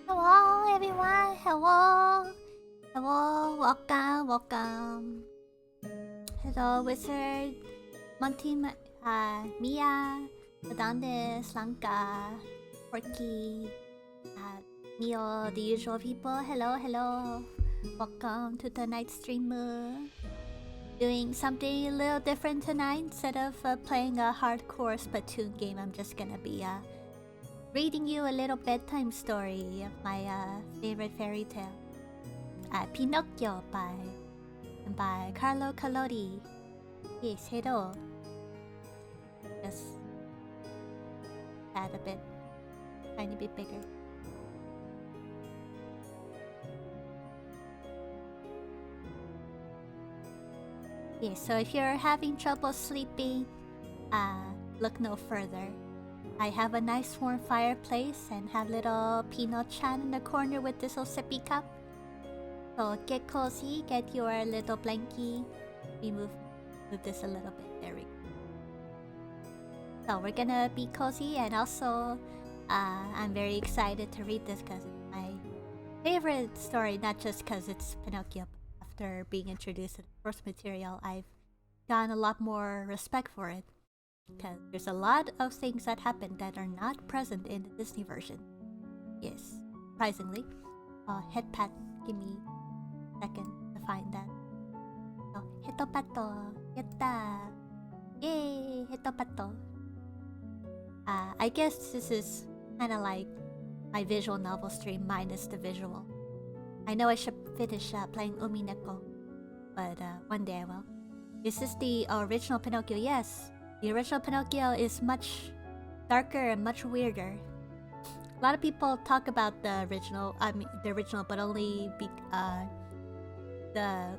Hello everyone, hello, welcome. Hello Wizard, Monty, Mia, Adonis, Lanka, Porky, Neo, the usual people. Hello. Welcome to tonight's stream. Doing something a little different tonight. Instead of playing a hardcore Splatoon game, I'm just gonna be reading you a little bedtime story of my favorite fairy tale, Pinocchio by Carlo Collodi. Yes, hello. Just add a bit, tiny bit bigger. Yes, so if you're having trouble sleeping, look no further. I have a nice warm fireplace and have little Pinocchio in the corner with this little sippy cup. So get cozy, get your little blankie. We move this a little bit. There we go. So we're gonna be cozy, and also I'm very excited to read this because it's my favorite story, not just because it's Pinocchio. But after being introduced to the source material, I've gotten a lot more respect for it. Because there's a lot of things that happen that are not present in the Disney version. Yes, surprisingly. Head pat, give me a second to find that. So, hetopato, yatta! Yay, hetopato. I guess this is kind of like my visual novel stream minus the visual. I know I should finish playing Umineko, but one day I will. Is this the original Pinocchio? Yes. The original Pinocchio is much darker and much weirder. A lot of people talk about the original, but only the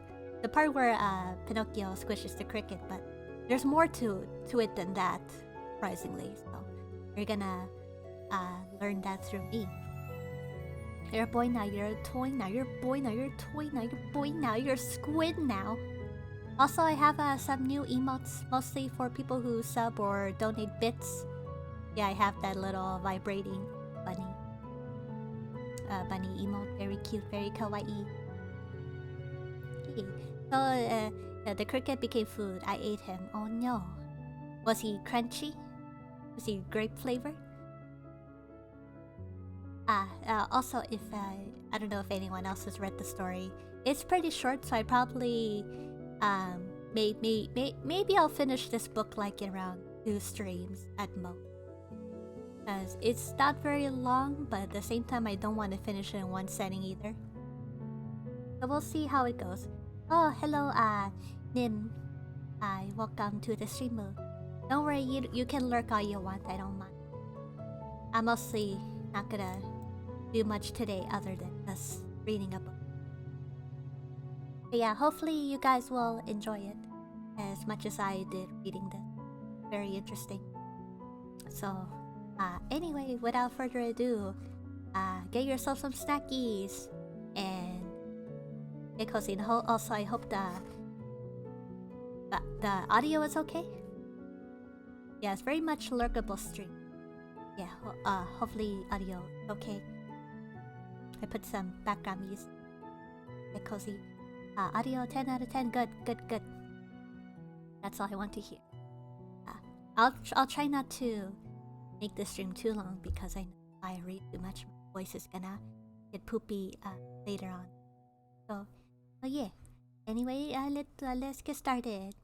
part where Pinocchio squishes the cricket. But there's more to it than that, surprisingly. So you're gonna learn that through me. You're a boy now. You're a toy now. You're a boy now. You're a toy now. You're a boy now. You're a squid now. Also, I have some new emotes, mostly for people who sub or donate bits. Yeah, I have that little vibrating bunny emote, very cute, very kawaii. Okay. So the cricket became food. I ate him. Oh no. Was he crunchy? Was he grape flavor? Also, if I don't know if anyone else has read the story. It's pretty short, so I probably maybe I'll finish this book like in around 2 streams at most. Because it's not very long, but at the same time I don't want to finish it in one setting either. So we'll see how it goes. Oh, hello, Nim. Hi, welcome to the stream. Don't worry, you can lurk all you want, I don't mind. I'm mostly not gonna do much today other than just reading a book. But yeah, hopefully you guys will enjoy it as much as I did reading this. Very interesting. So, anyway, without further ado, get yourself some snackies and get cozy. And also, I hope the audio is okay. Yeah, it's very much lurkable stream. Yeah, hopefully audio is okay. I put some background music. Get cozy. Audio 10 out of 10. Good. That's all I want to hear. I'll try not to make this stream too long because I know if I read too much, my voice is gonna get poopy later on. So yeah. Anyway, let's get started.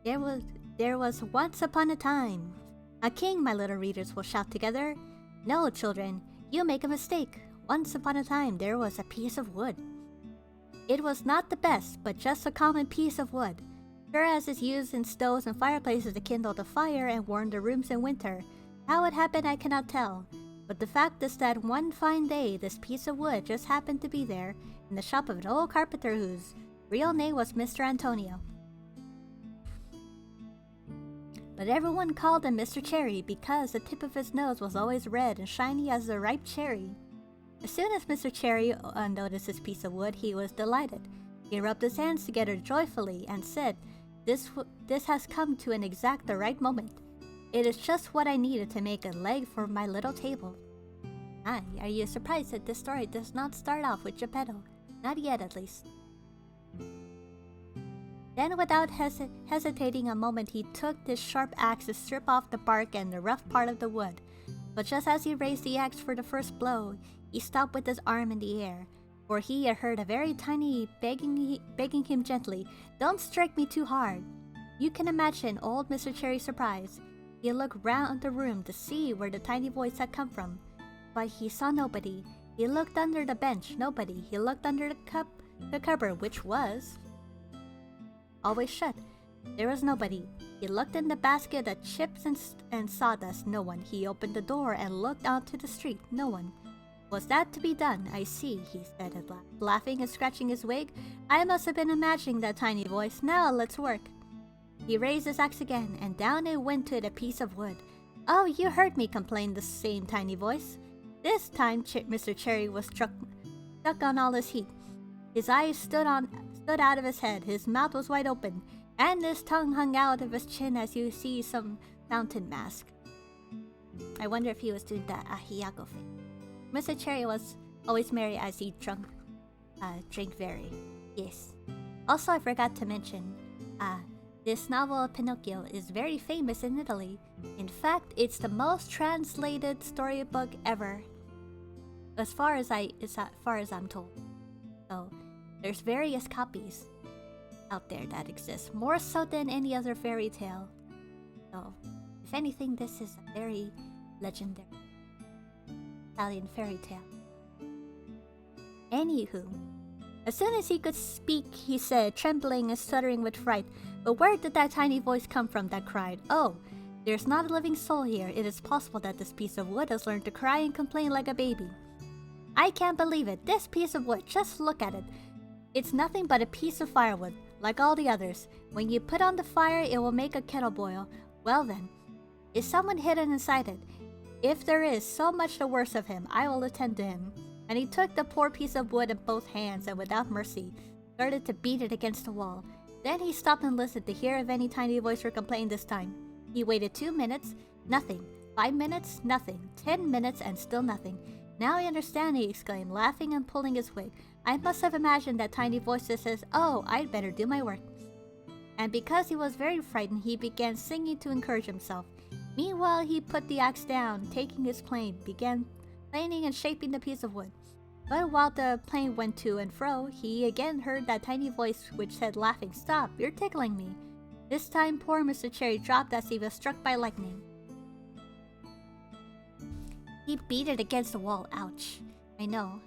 There was once upon a time a king, my little readers will shout together. No, children, you make a mistake. Once upon a time, there was a piece of wood. It was not the best, but just a common piece of wood. Sure as is used in stoves and fireplaces to kindle the fire and warm the rooms in winter. How it happened, I cannot tell. But the fact is that one fine day, this piece of wood just happened to be there in the shop of an old carpenter whose real name was Mr. Antonio. But everyone called him Mr. Cherry because the tip of his nose was always red and shiny as a ripe cherry. As soon as Mr. Cherry noticed this piece of wood, he was delighted. He rubbed his hands together joyfully and said, This has come to an exact the right moment. It is just what I needed to make a leg for my little table. Ah, are you surprised that this story does not start off with Geppetto? Not yet, at least. Then, without hesitating a moment, he took this sharp axe to strip off the bark and the rough part of the wood. But just as he raised the axe for the first blow, he stopped with his arm in the air, for he had heard a very tiny begging him gently, "Don't strike me too hard." You can imagine old Mr. Cherry's surprise. He looked round the room to see where the tiny voice had come from, but he saw nobody. He looked under the bench, nobody. He looked under the cupboard, which was always shut. There was nobody. He looked in the basket of chips and sawdust, no one. He opened the door and looked out to the street, no one. Was that to be done? I see, he said at last, laughing and scratching his wig. I must have been imagining that tiny voice. Now let's work. He raised his axe again, and down it went to the piece of wood. Oh, you heard me, complained the same tiny voice. This time Mr. Cherry was stuck on all his heat. His eyes stood out of his head, his mouth was wide open, and his tongue hung out of his chin as you see some fountain mask. I wonder if he was doing the ahiago thing. Mr. Cherry was always merry as he drank very. Yes. Also, I forgot to mention, this novel Pinocchio is very famous in Italy. In fact, it's the most translated storybook ever, as far as I'm told. So, there's various copies out there that exist, more so than any other fairy tale. So, if anything, this is a very legendary Italian fairy tale. Anywho, as soon as he could speak, he said, trembling and stuttering with fright, "But where did that tiny voice come from that cried, 'Oh, there's not a living soul here. It is possible that this piece of wood has learned to cry and complain like a baby. I can't believe it. This piece of wood, just look at it. It's nothing but a piece of firewood, like all the others. When you put on the fire, it will make a kettle boil. Well then, is someone hidden inside it? If there is, so much the worse of him. I will attend to him." And he took the poor piece of wood in both hands and without mercy started to beat it against the wall. Then he stopped and listened to hear if any tiny voice were complaining this time. He waited 2 minutes, nothing. 5 minutes, nothing. 10 minutes, and still nothing. "Now I understand," he exclaimed, laughing and pulling his wig. "I must have imagined that tiny voice that says, 'Oh, I'd better do my work.'" And because he was very frightened, he began singing to encourage himself. Meanwhile, he put the axe down, taking his plane, began planing and shaping the piece of wood. But while the plane went to and fro, he again heard that tiny voice which said, laughing, "Stop, you're tickling me." This time, poor Mr. Cherry dropped as he was struck by lightning. He beat it against the wall. Ouch. I know.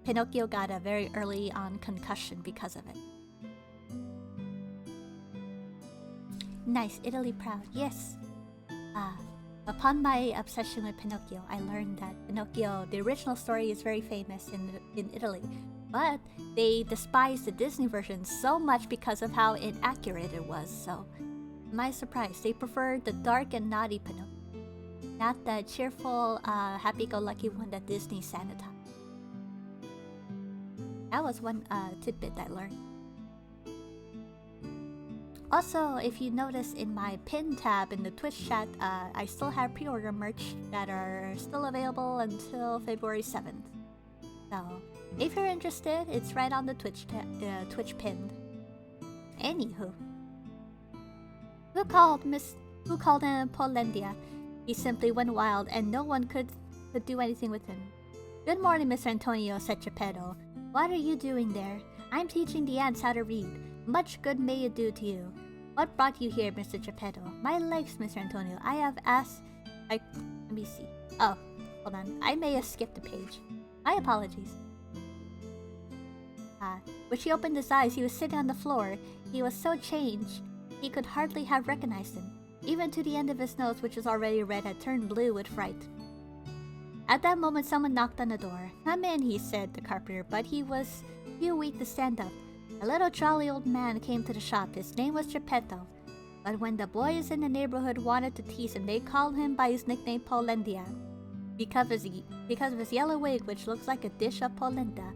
Pinocchio got a very early on concussion because of it. Nice, Italy proud, yes. Upon my obsession with Pinocchio, I learned that Pinocchio, the original story, is very famous in Italy. But they despised the Disney version so much because of how inaccurate it was. So, to my surprise, they preferred the dark and naughty Pinocchio, not the cheerful, happy-go-lucky one that Disney sanitized. That was one tidbit I learned. Also, if you notice in my pin tab in the Twitch chat, I still have pre-order merch that are still available until February 7th. So, if you're interested, it's right on the Twitch pin. Anywho, who called him Polendia? He simply went wild, and no one could do anything with him. "Good morning, Mr. Antonio," said Geppetto. "What are you doing there?" "I'm teaching the ants how to read. Much good may it do to you." "What brought you here, Mr. Geppetto?" "My legs, Mr. Antonio. I have asked... let me see. Oh, hold on. I may have skipped a page. My apologies." When she opened his eyes, he was sitting on the floor. He was so changed, he could hardly have recognized him. Even to the end of his nose, which was already red, had turned blue with fright. At that moment, someone knocked on the door. "Come in," he said, the carpenter, but he was too weak to stand up. A little jolly old man came to the shop. His name was Geppetto, but when the boys in the neighborhood wanted to tease him, they called him by his nickname Polendia, because of his yellow wig, which looks like a dish of polenta.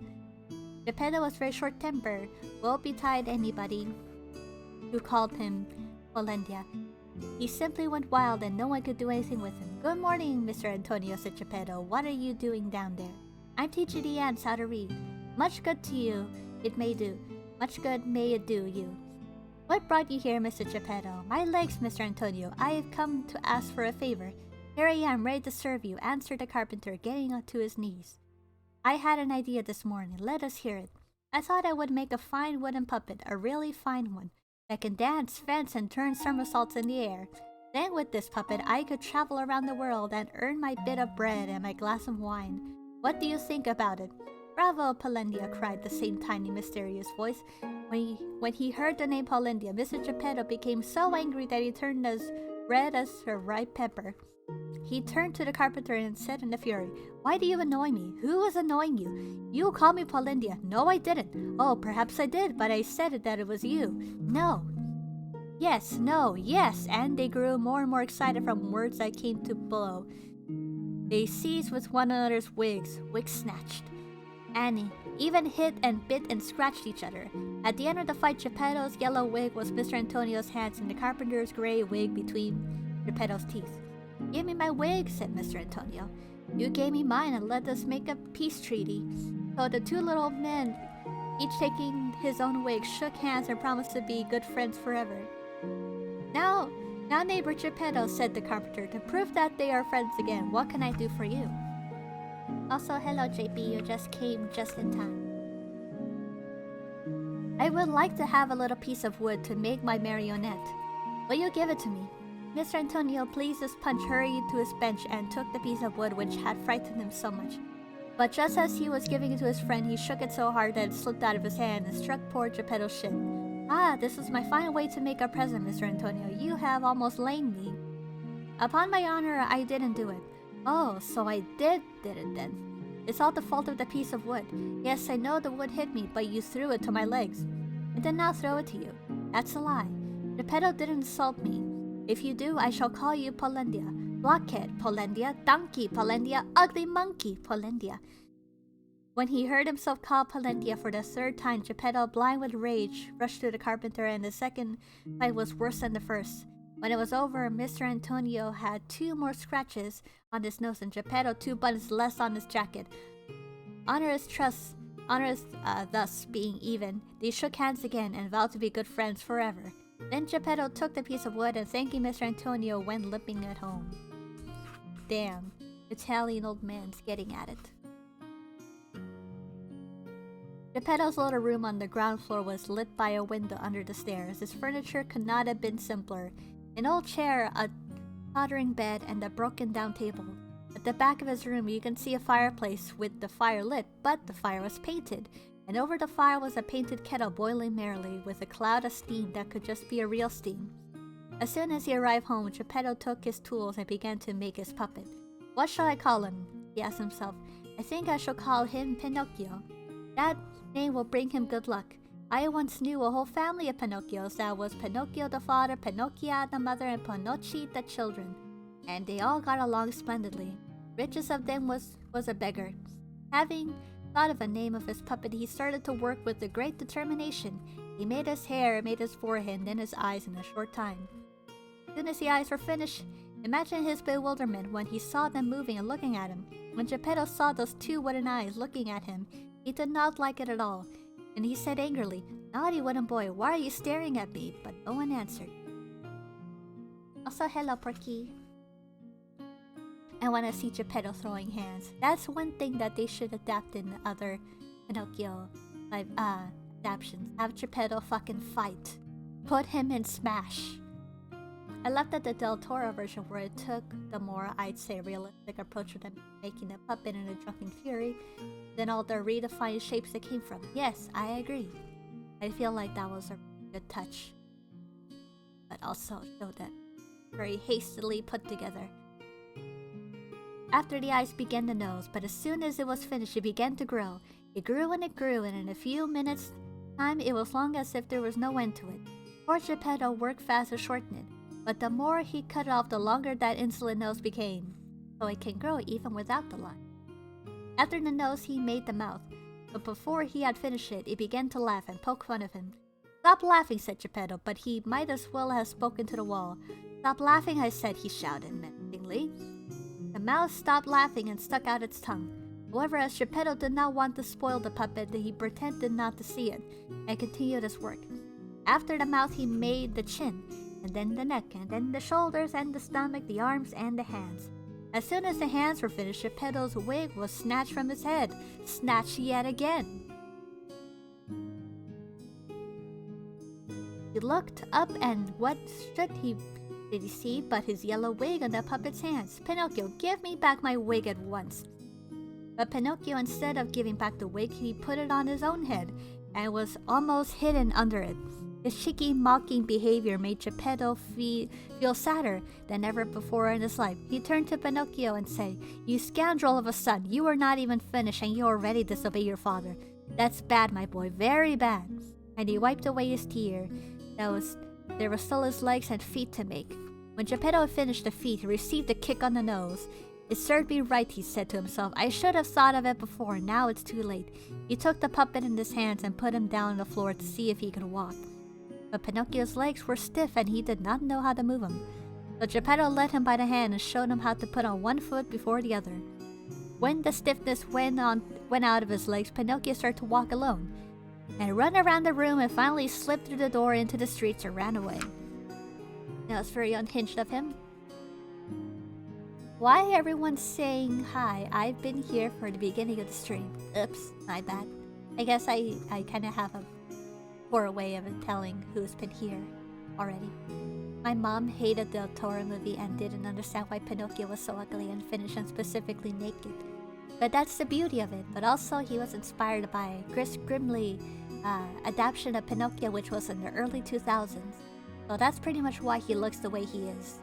Geppetto was very short-tempered, woe betide anybody who called him Polendia. He simply went wild and no one could do anything with him. Good morning, Mr. Antonio, said Geppetto. What are you doing down there? I'm teaching the ants how to read. Much good to you, it may do. Much good may it do you. What brought you here, Mr. Geppetto? My legs, Mr. Antonio. I have come to ask for a favor. Here I am, ready to serve you, answered the carpenter, getting onto his knees. I had an idea this morning. Let us hear it. I thought I would make a fine wooden puppet, a really fine one, that can dance, fence, and turn somersaults in the air. Then with this puppet, I could travel around the world and earn my bit of bread and my glass of wine. What do you think about it? Bravo, Polendia, cried the same tiny, mysterious voice. When he heard the name Polendia, Mr. Geppetto became so angry that he turned as red as a ripe pepper. He turned to the carpenter and said in a fury, Why do you annoy me? Who was annoying you? You called me Polendia. No, I didn't. Oh, perhaps I did, but I said it that it was you. No. Yes, no, yes, and they grew more and more excited from words that came to blow. They seized with one another's wigs snatched. Annie even hit and bit and scratched each other. At the end of the fight, Geppetto's yellow wig was Mr. Antonio's hands and the carpenter's gray wig between Geppetto's teeth. Give me my wig, said Mr. Antonio. You gave me mine and let us make a peace treaty. So the two little men, each taking his own wig, shook hands and promised to be good friends forever. Now, neighbor Geppetto, said the carpenter, to prove that they are friends again, what can I do for you? Also, hello JP, you just came just in time. I would like to have a little piece of wood to make my marionette. Will you give it to me? Mr. Antonio, pleased as punch, hurried to his bench and took the piece of wood which had frightened him so much. But just as he was giving it to his friend, he shook it so hard that it slipped out of his hand and struck poor Geppetto's shin. Ah, this is my fine way to make a present, Mr. Antonio. You have almost lamed me. Upon my honor, I didn't do it. Oh, so I did it then. It's all the fault of the piece of wood. Yes, I know the wood hit me, but you threw it to my legs. I did not throw it to you. That's a lie. Geppetto didn't insult me. If you do, I shall call you Polendia. Blockhead, Polendia. Donkey, Polendia. Ugly monkey, Polendia. When he heard himself called Polendia for the third time, Geppetto, blind with rage, rushed to the carpenter, and the second fight was worse than the first. When it was over, Mr. Antonio had 2 more scratches on his nose and Geppetto 2 buttons less on his jacket. Honor thus being even, they shook hands again and vowed to be good friends forever. Then Geppetto took the piece of wood and, thanking Mr. Antonio, went limping at home. Damn, Italian old man's getting at it. Geppetto's little room on the ground floor was lit by a window under the stairs. His furniture could not have been simpler. An old chair, a tottering bed, and a broken-down table. At the back of his room you can see a fireplace with the fire lit, but the fire was painted. And over the fire was a painted kettle boiling merrily, with a cloud of steam that could just be a real steam. As soon as he arrived home, Geppetto took his tools and began to make his puppet. What shall I call him? He asked himself. I think I shall call him Pinocchio. That name will bring him good luck. I once knew a whole family of Pinocchios. That was Pinocchio the father, Pinocchia the mother, and Pinocchi the children. And they all got along splendidly. Richest of them was a beggar. Having thought of a name of his puppet, he started to work with a great determination. He made his hair, made his forehead, and then his eyes in a short time. As soon as the eyes were finished, imagine his bewilderment when he saw them moving and looking at him. When Geppetto saw those 2 wooden eyes looking at him, he did not like it at all, and he said angrily, Naughty wooden boy, why are you staring at me? But no one answered. Also, hello, Porky. I want to see Geppetto throwing hands. That's one thing that they should adapt in other Pinocchio adaptations. Have Geppetto fucking fight. Put him in Smash. I left at the Del Toro version where it took the more, I'd say, realistic approach to them making the puppet in a drunken fury than all the redefined shapes it came from. Yes, I agree. I feel like that was a good touch. But also showed that very hastily put together. After the eyes began the nose, but as soon as it was finished, it began to grow. It grew, and in a few minutes' time it was long as if there was no end to it. Poor Geppetto worked fast to shorten it, but the more he cut it off, the longer that insolent nose became, so it can grow even without the line. After the nose, he made the mouth, but before he had finished it, it began to laugh and poke fun of him. Stop laughing, said Geppetto, but he might as well have spoken to the wall. Stop laughing, I said, he shouted menacingly. The mouse stopped laughing and stuck out its tongue. However, as Geppetto did not want to spoil the puppet, he pretended not to see it and continued his work. After the mouth, he made the chin, and then the neck, and then the shoulders and the stomach, the arms and the hands. As soon as the hands were finished, Geppetto's wig was snatched from his head. Snatched yet again. He looked up, and what did he see but his yellow wig on the puppet's hands? Pinocchio, give me back my wig at once. But Pinocchio, instead of giving back the wig, he put it on his own head and was almost hidden under it. His cheeky, mocking behavior made Geppetto feel sadder than ever before in his life. He turned to Pinocchio and said, "You scoundrel of a son, you are not even finished and you already disobey your father. That's bad, my boy, very bad." And he wiped away his tear. There were still his legs and feet to make. When Geppetto had finished the feet, he received a kick on the nose. "It served me right," he said to himself. "I should have thought of it before, now it's too late." He took the puppet in his hands and put him down on the floor to see if he could walk. But Pinocchio's legs were stiff and he did not know how to move them. So Geppetto led him by the hand and showed him how to put on one foot before the other. When the stiffness went out of his legs, Pinocchio started to walk alone, and run around the room and finally slipped through the door into the streets and ran away. That was very unhinged of him. Why everyone's saying hi? I've been here for the beginning of the stream. Oops, my bad. I guess I kind of have a poor way of telling who's been here already. My mom hated the El Toro movie and didn't understand why Pinocchio was so ugly and finished and specifically naked. But that's the beauty of it. But also he was inspired by Chris Grimley adaptation of Pinocchio, which was in the early 2000s. So that's pretty much why he looks the way he is.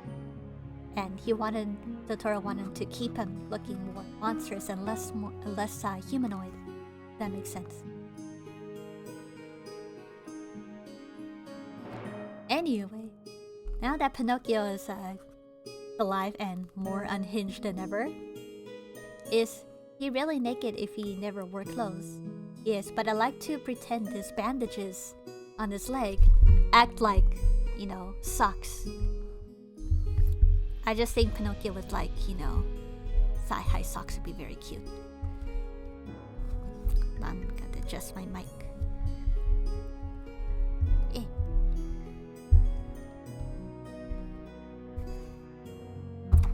And Del Toro wanted to keep him looking more monstrous and less humanoid. If that makes sense. Anyway, now that Pinocchio is alive and more unhinged than ever, is he really naked if he never wore clothes? Yes, but I like to pretend these bandages on his leg act like, socks. I just think Pinocchio with thigh-high socks would be very cute. I'm gonna adjust my mic.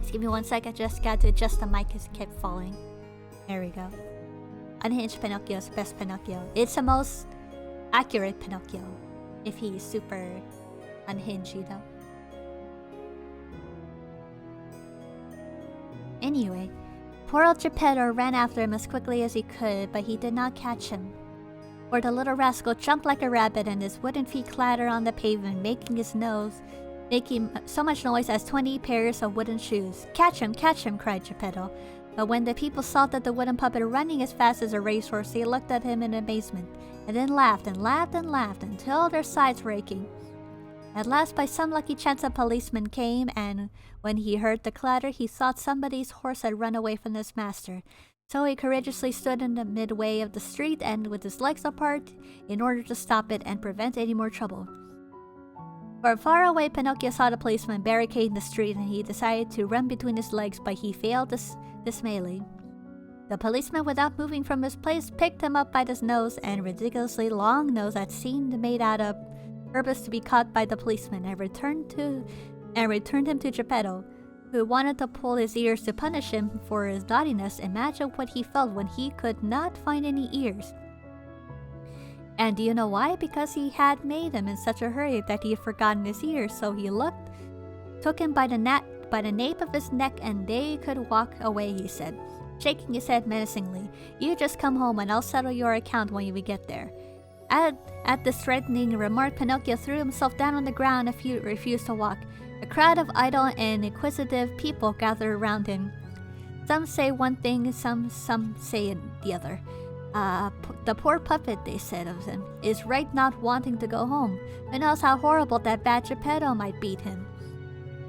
Just give me 1 second, just got to adjust the mic as it kept falling. There we go. Unhinged Pinocchio is best Pinocchio. It's the most accurate Pinocchio if he's super unhinged, Anyway, poor old Geppetto ran after him as quickly as he could, but he did not catch him. For the little rascal jumped like a rabbit and his wooden feet clattered on the pavement, making so much noise as 20 pairs of wooden shoes. Catch him, cried Geppetto. But when the people saw that the wooden puppet running as fast as a racehorse, they looked at him in amazement, and then laughed and laughed and laughed until their sides were aching. At last, by some lucky chance, a policeman came, and when he heard the clatter, he thought somebody's horse had run away from his master. So he courageously stood in the midway of the street and with his legs apart in order to stop it and prevent any more trouble. From far away, Pinocchio saw the policeman barricading the street, and he decided to run between his legs, but he failed dismally. The policeman, without moving from his place, picked him up by his nose and ridiculously long nose that seemed made out of purpose to be caught by the policeman, and returned him to Geppetto, who wanted to pull his ears to punish him for his naughtiness. Imagine what he felt when he could not find any ears. And do you know why? Because he had made them in such a hurry that he had forgotten his ears. So he took him by the nape of his neck, and they could walk away, he said, shaking his head menacingly. "You just come home and I'll settle your account when we get there." At this threatening remark, Pinocchio threw himself down on the ground and refused to walk. A crowd of idle and inquisitive people gathered around him. Some say one thing, some say the other. The poor puppet, they said of him, is right not wanting to go home. Who knows how horrible that bad Geppetto might beat him?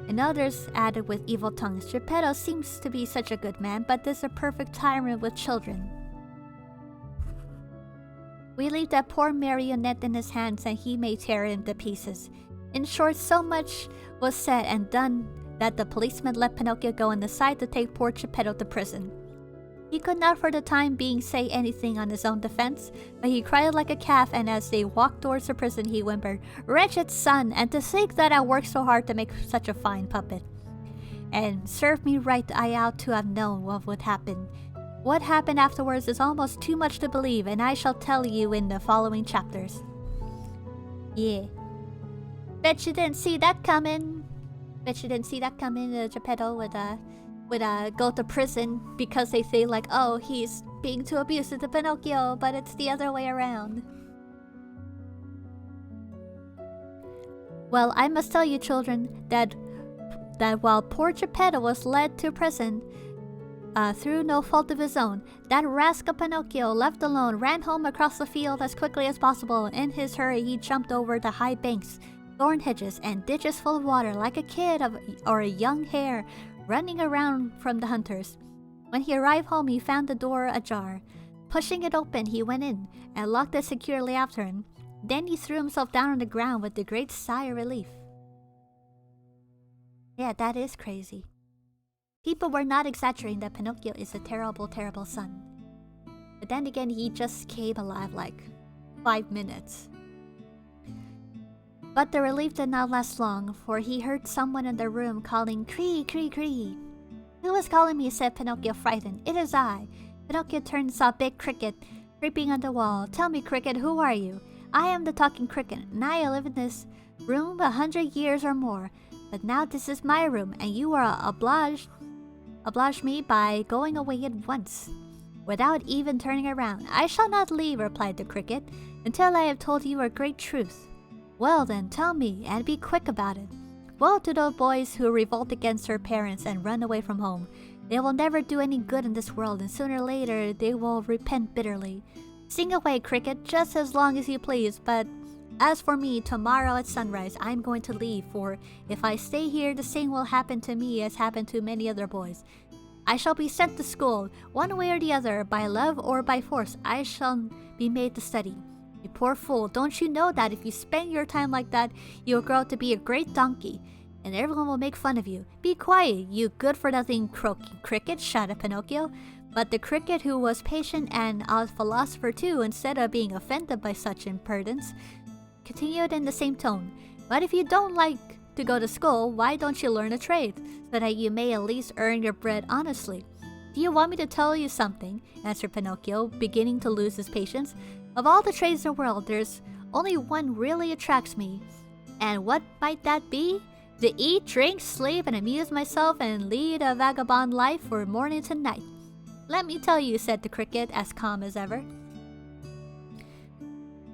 And others added with evil tongues, "Geppetto seems to be such a good man, but is a perfect tyrant with children. We leave that poor marionette in his hands and he may tear him to pieces. In short, so much was said and done that the policeman let Pinocchio go and decided to take poor Geppetto to prison. He could not for the time being say anything on his own defense, but he cried like a calf, and as they walked towards the prison he whimpered, "Wretched son, and to think that I worked so hard to make such a fine puppet. And serve me right, I ought to have known what would happen. What happened afterwards is almost too much to believe, and I shall tell you in the following chapters." Yeah. Bet you didn't see that coming. Geppetto would go to prison because they say like, oh, he's being too abusive to Pinocchio, but it's the other way around. Well, I must tell you, children, that while poor Geppetto was led to prison through no fault of his own, that rascal Pinocchio, left alone, ran home across the field as quickly as possible. In his hurry, he jumped over the high banks, thorn hedges, and ditches full of water like a kid or a young hare running around from the hunters. When he arrived home, he found the door ajar. Pushing it open, he went in and locked it securely after him. Then he threw himself down on the ground with a great sigh of relief. Yeah, that is crazy. People were not exaggerating that Pinocchio is a terrible, terrible son. But then again, he just came alive like 5 minutes. But the relief did not last long, for he heard someone in the room calling, "Cree, cree, cree." "Who is calling me?" said Pinocchio, frightened. "It is I." Pinocchio turned and saw a big cricket creeping on the wall. "Tell me, cricket, who are you?" "I am the talking cricket, and I live in this room 100 years or more. But now this is my room, and you are oblige me by going away at once, without even turning around." "I shall not leave," replied the cricket, "until I have told you a great truth." "Well then, tell me, and be quick about it." "Woe to those boys who revolt against their parents and run away from home. They will never do any good in this world, and sooner or later they will repent bitterly. Sing away, cricket, just as long as you please, but as for me, tomorrow at sunrise I am going to leave, for if I stay here the same will happen to me as happened to many other boys. I shall be sent to school, one way or the other, by love or by force. I shall be made to study. You poor fool, don't you know that if you spend your time like that, you will grow up to be a great donkey, and everyone will make fun of you. Be quiet, you good-for-nothing croaking cricket," shouted Pinocchio. But the cricket, who was patient and a philosopher too, instead of being offended by such impertinence, continued in the same tone. "But if you don't like to go to school, why don't you learn a trade, so that you may at least earn your bread honestly?" "Do you want me to tell you something?" answered Pinocchio, beginning to lose his patience. "Of all the trades in the world, there's only one really attracts me. And what might that be? To eat, drink, sleep, and amuse myself, and lead a vagabond life from morning to night." "Let me tell you," said the cricket, as calm as ever,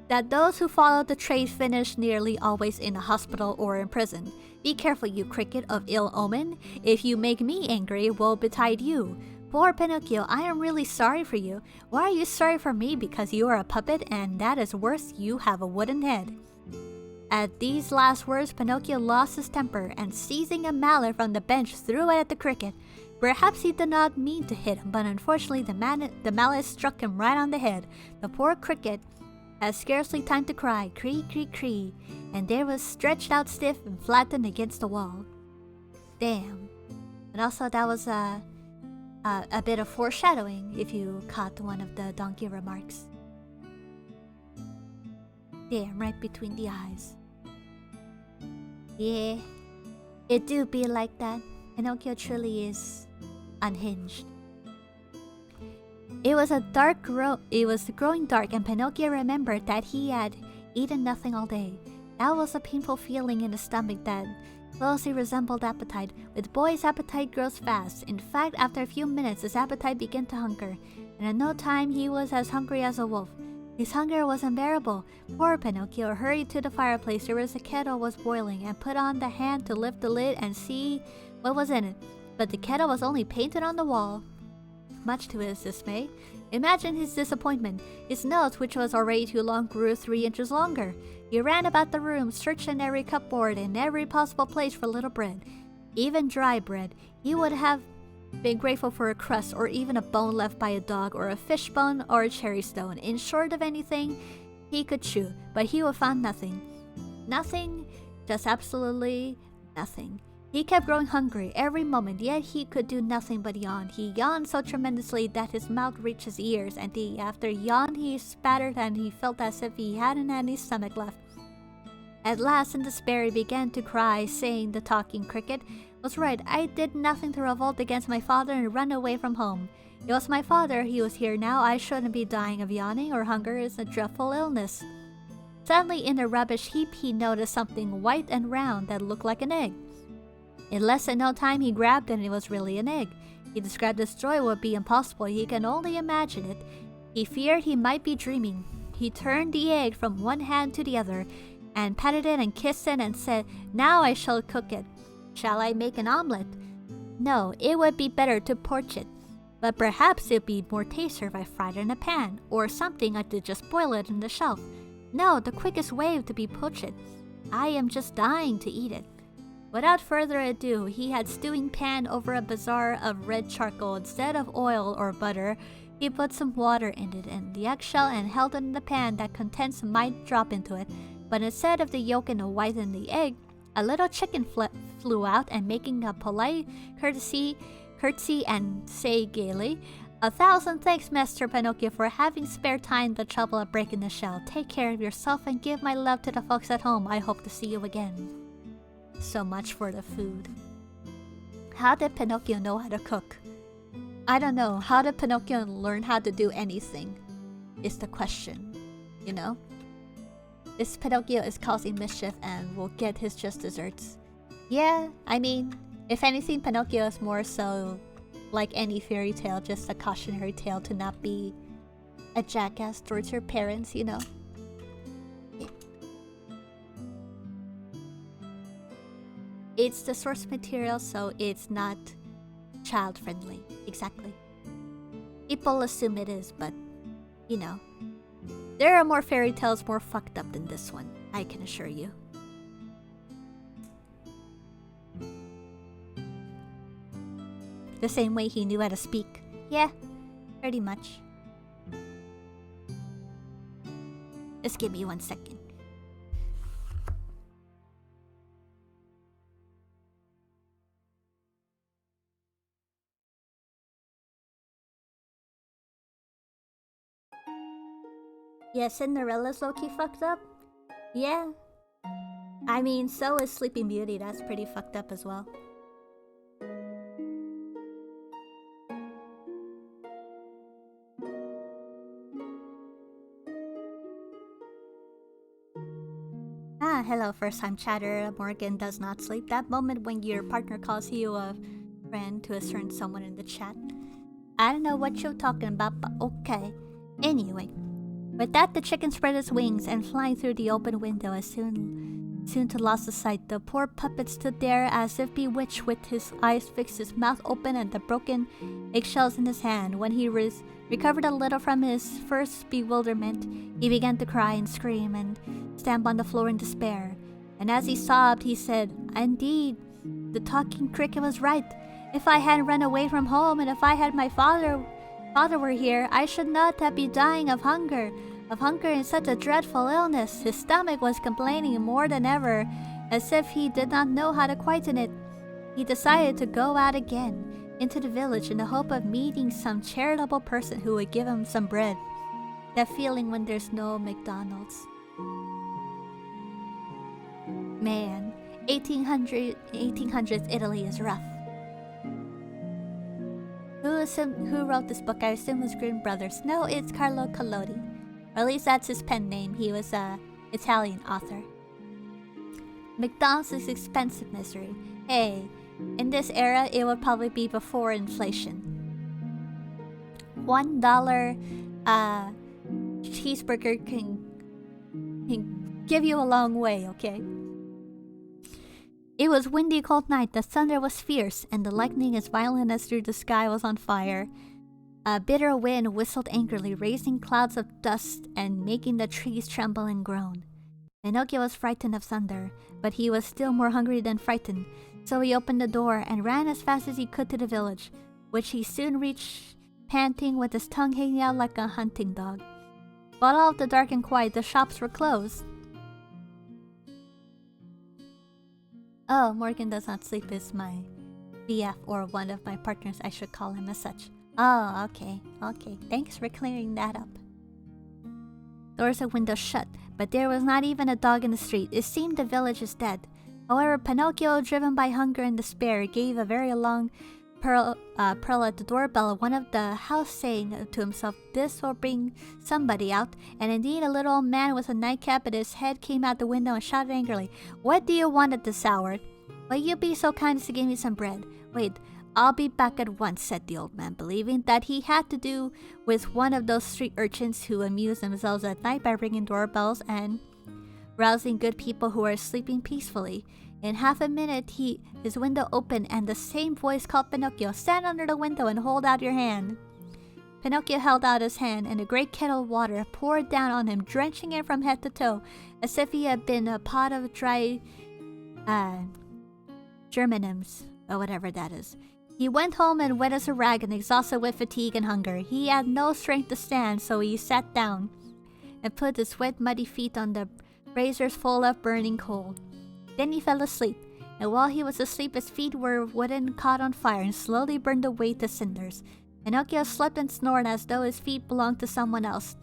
"that those who follow the trade finish nearly always in a hospital or in prison. Be careful, you cricket of ill omen. If you make me angry, woe betide you. Poor Pinocchio, I am really sorry for you." "Why are you sorry for me?" "Because you are a puppet, and that is worse, you have a wooden head." At these last words, Pinocchio lost his temper, and seizing a mallet from the bench, threw it at the cricket. Perhaps he did not mean to hit him, but unfortunately the mallet struck him right on the head. The poor cricket had scarcely time to cry, "Cree, cree, cree," and there was stretched out stiff and flattened against the wall. Damn. And also that was a bit of foreshadowing, if you caught one of the donkey remarks. Damn, right between the eyes. Yeah, it do be like that. Pinocchio truly is unhinged. It was growing dark, and Pinocchio remembered that he had eaten nothing all day. That was a painful feeling in the stomach that closely resembled appetite. With boys, appetite grows fast. In fact, after a few minutes, his appetite began to hunger, and in no time he was as hungry as a wolf. His hunger was unbearable. Poor Pinocchio hurried to the fireplace where the kettle was boiling and put on the hand to lift the lid and see what was in it. But the kettle was only painted on the wall. Much to his dismay. Imagine his disappointment. His nose, which was already too long, grew 3 inches longer. He ran about the room, searched in every cupboard and every possible place for little bread, even dry bread. He would have been grateful for a crust or even a bone left by a dog or a fish bone or a cherry stone. In short of anything he could chew, but he would find nothing. Nothing Just absolutely nothing. He kept growing hungry every moment, yet he could do nothing but yawn. He yawned so tremendously that his mouth reached his ears, and after yawn he spattered and he felt as if he hadn't any stomach left. At last, in despair, he began to cry, saying the talking cricket was right. I did nothing to revolt against my father and run away from home. It was my father. He was here now. I shouldn't be dying of yawning or hunger is a dreadful illness. Suddenly, in a rubbish heap, he noticed something white and round that looked like an egg. In less than no time, he grabbed it and it was really an egg. He described its joy would be impossible. He can only imagine it. He feared he might be dreaming. He turned the egg from one hand to the other and patted it and kissed it and said, Now I shall cook it. Shall I make an omelette? No, it would be better to poach it. But perhaps it would be more tastier if I fried it in a pan, or something I did just boil it in the shelf. No, the quickest way to be poach it. I am just dying to eat it. Without further ado, he had stewing pan over a bazaar of red charcoal. Instead of oil or butter, he put some water in it and the eggshell and held it in the pan that contents might drop into it. But instead of the yolk and the white and the egg, a little chicken flew out and making a polite curtsy and say gaily, 1,000 thanks, Master Pinocchio, for having spared time the trouble of breaking the shell. Take care of yourself and give my love to the folks at home. I hope to see you again. So much for the food. How did Pinocchio know how to cook? I don't know. How did Pinocchio learn how to do anything? Is the question. You know? This Pinocchio is causing mischief and will get his just desserts. Yeah, I mean, if anything, Pinocchio is more so like any fairy tale, just a cautionary tale to not be a jackass towards your parents, you know? Yeah. It's the source material, so it's not child-friendly. Exactly. People assume it is, but, you know. There are more fairy tales more fucked up than this one, I can assure you. The same way he knew how to speak. Yeah, pretty much. Just give me 1 second. Yeah, Cinderella's low-key fucked up. Yeah. I mean, so is Sleeping Beauty. That's pretty fucked up as well. Ah, hello, first-time chatter. Morgan does not sleep. That moment when your partner calls you a friend to a certain someone in the chat. I don't know what you're talking about, but okay. Anyway. With that, the chicken spread its wings and flying through the open window as soon to lost the sight. The poor puppet stood there as if bewitched, with his eyes fixed, his mouth open, and the broken eggshells in his hand. When he recovered a little from his first bewilderment, he began to cry and scream and stamp on the floor in despair. And as he sobbed, he said, Indeed, the talking cricket was right. If I hadn't run away from home, and if I had my father were here, I should not have been dying of hunger in such a dreadful illness. His stomach was complaining more than ever, as if he did not know how to quieten it. He decided to go out again into the village in the hope of meeting some charitable person who would give him some bread. That feeling when there's no McDonald's. Man, 1800s Italy is rough. Who wrote this book? I assume it was Grimm Brothers. No, it's Carlo Collodi. Or at least that's his pen name. He was an Italian author. McDonald's is expensive misery. Hey, in this era, it would probably be before inflation. $1 cheeseburger can give you a long way, okay? It was windy, cold night. The thunder was fierce, and the lightning as violent as through the sky was on fire. A bitter wind whistled angrily, raising clouds of dust and making the trees tremble and groan. Pinocchio was frightened of thunder, but he was still more hungry than frightened, so he opened the door and ran as fast as he could to the village, which he soon reached, panting with his tongue hanging out like a hunting dog. But all of the dark and quiet, the shops were closed. Oh, Morgan does not sleep is my BF or one of my partners. I should call him as such. Oh, okay. Okay. Thanks for clearing that up. Doors and windows shut, but there was not even a dog in the street. It seemed the village is dead. However, Pinocchio, driven by hunger and despair, gave a very long pearl at the doorbell. One of the house saying to himself, "This will bring somebody out." And indeed, a little old man with a nightcap at his head came out the window and shouted angrily, "What do you want at this hour? Will you be so kind as to give me some bread?" "Wait, I'll be back at once," said the old man, believing that he had to do with one of those street urchins who amuse themselves at night by ringing doorbells and rousing good people who are sleeping peacefully. In half a minute, his window opened, and the same voice called Pinocchio, "Stand under the window and hold out your hand." Pinocchio held out his hand, and a great kettle of water poured down on him, drenching him from head to toe, as if he had been a pot of dry geraniums, or whatever that is. He went home and wet as a rag and exhausted with fatigue and hunger. He had no strength to stand, so he sat down and put his wet, muddy feet on the braziers full of burning coal. Then he fell asleep, and while he was asleep, his feet were wooden caught on fire and slowly burned away to cinders. Pinocchio slept and snored as though his feet belonged to someone else.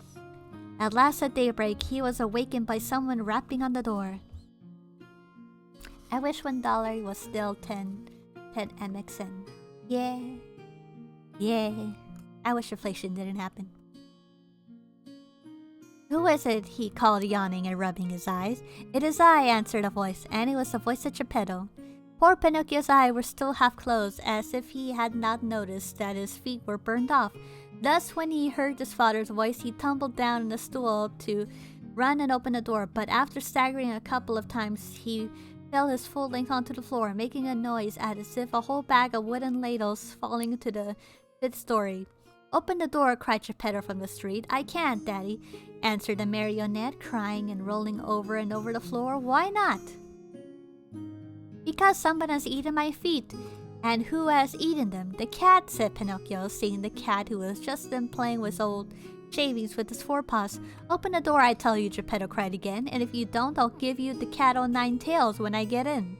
At last, at daybreak, he was awakened by someone rapping on the door. I wish $1 was still 10 MXN. Yeah. Yeah. I wish inflation didn't happen. "Who is it?" he called, yawning and rubbing his eyes. "It is I," answered a voice, and it was the voice of Geppetto. Poor Pinocchio's eyes were still half closed, as if he had not noticed that his feet were burned off. Thus, when he heard his father's voice, he tumbled down on a stool to run and open the door, but after staggering a couple of times, he fell his full length onto the floor, making a noise as if a whole bag of wooden ladles falling to the 5th story. "Open the door," cried Geppetto from the street. "I can't, Daddy," answered the marionette, crying and rolling over and over the floor. "Why not?" "Because someone has eaten my feet." "And who has eaten them?" "The cat," said Pinocchio, seeing the cat who was just then playing with old shavings with his forepaws. "Open the door, I tell you," Geppetto cried again, "and if you don't, I'll give you the cat o' 9 tails when I get in.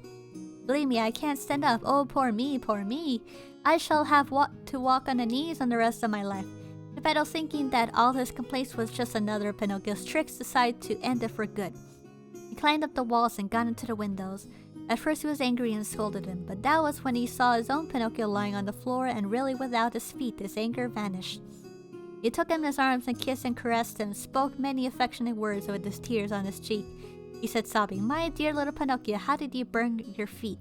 Believe me, I can't stand up. Oh, poor me, poor me. I shall have to walk on the knees on the rest of my life." Geppetto, thinking that all his complaints was just another of Pinocchio's tricks, decided to end it for good. He climbed up the walls and got into the windows. At first he was angry and scolded him, but that was when he saw his own Pinocchio lying on the floor, and really without his feet, his anger vanished. He took him in his arms and kissed and caressed him, spoke many affectionate words with his tears on his cheek. He said, sobbing, "My dear little Pinocchio, how did you burn your feet?"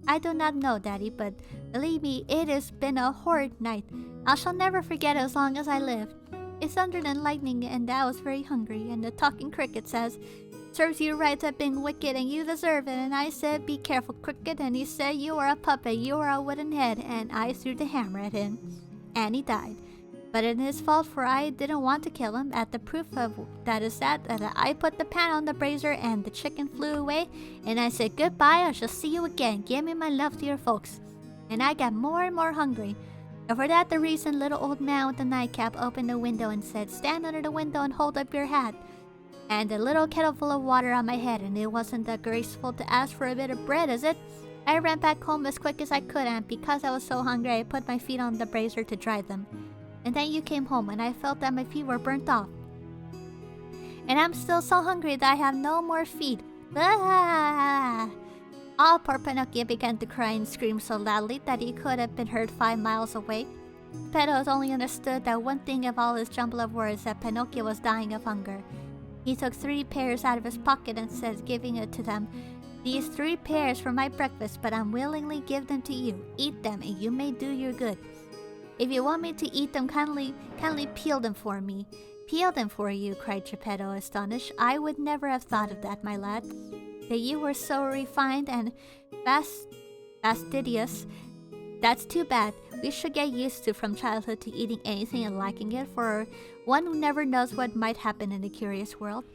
"I do not know, Daddy, but believe me, it has been a horrid night. I shall never forget it as long as I live. It thundered and lightning, and I was very hungry, and the talking cricket says, 'Serves you right to have been wicked, and you deserve it.' And I said, 'Be careful, cricket,' and he said, 'You are a puppet, you are a wooden head,' and I threw the hammer at him, and he died. But it is his fault, for I didn't want to kill him. At the proof of that is that I put the pan on the brazier and the chicken flew away, and I said, 'Goodbye, I shall see you again. Give me my love to your folks.' And I got more and more hungry. And for that the reason little old man with the nightcap opened the window and said, 'Stand under the window and hold up your hat.' And a little kettle full of water on my head, and it wasn't that graceful to ask for a bit of bread, is it? I ran back home as quick as I could, and because I was so hungry, I put my feet on the brazier to dry them. And then you came home, and I felt that my feet were burnt off. And I'm still so hungry that I have no more feet. Ah!" All poor Pinocchio began to cry and scream so loudly that he could have been heard 5 miles away. Geppetto only understood that one thing of all his jumble of words, that Pinocchio was dying of hunger. He took 3 pears out of his pocket and said, giving it to them, "These 3 pears for my breakfast, but I willingly give them to you. Eat them, and you may do your good. If you want me to eat them, kindly peel them for me." "Peel them for you?" cried Geppetto, astonished. "I would never have thought of that, my lad. That you were so refined and fastidious. That's too bad. We should get used to from childhood to eating anything and liking it, for one never knows what might happen in the curious world."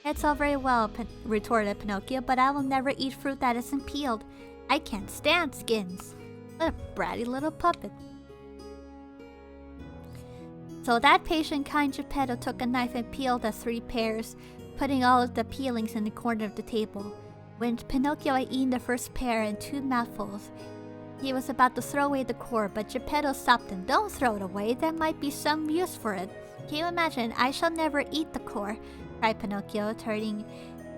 "It's all very well," retorted Pinocchio, "but I will never eat fruit that isn't peeled. I can't stand skins." What a bratty little puppet. So that patient, kind Geppetto took a knife and peeled the 3 pears, putting all of the peelings in the corner of the table. When Pinocchio had eaten the first pear in 2 mouthfuls, he was about to throw away the core, but Geppetto stopped him. "Don't throw it away, there might be some use for it." "Can you imagine? I shall never eat the core," cried Pinocchio, turning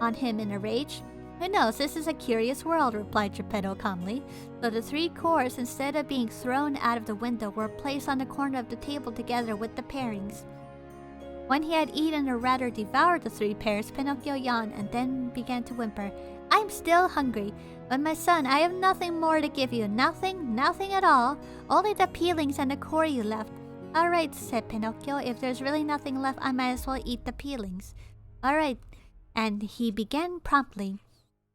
on him in a rage. "Who knows? This is a curious world," replied Geppetto calmly. So the 3 cores, instead of being thrown out of the window, were placed on the corner of the table together with the parings. When he had eaten or rather devoured the 3 pears, Pinocchio yawned and then began to whimper. "I'm still hungry. But my son, I have nothing more to give you. Nothing at all. Only the peelings and the core you left." "All right," said Pinocchio. "If there's really nothing left, I might as well eat the peelings." "All right." And he began promptly.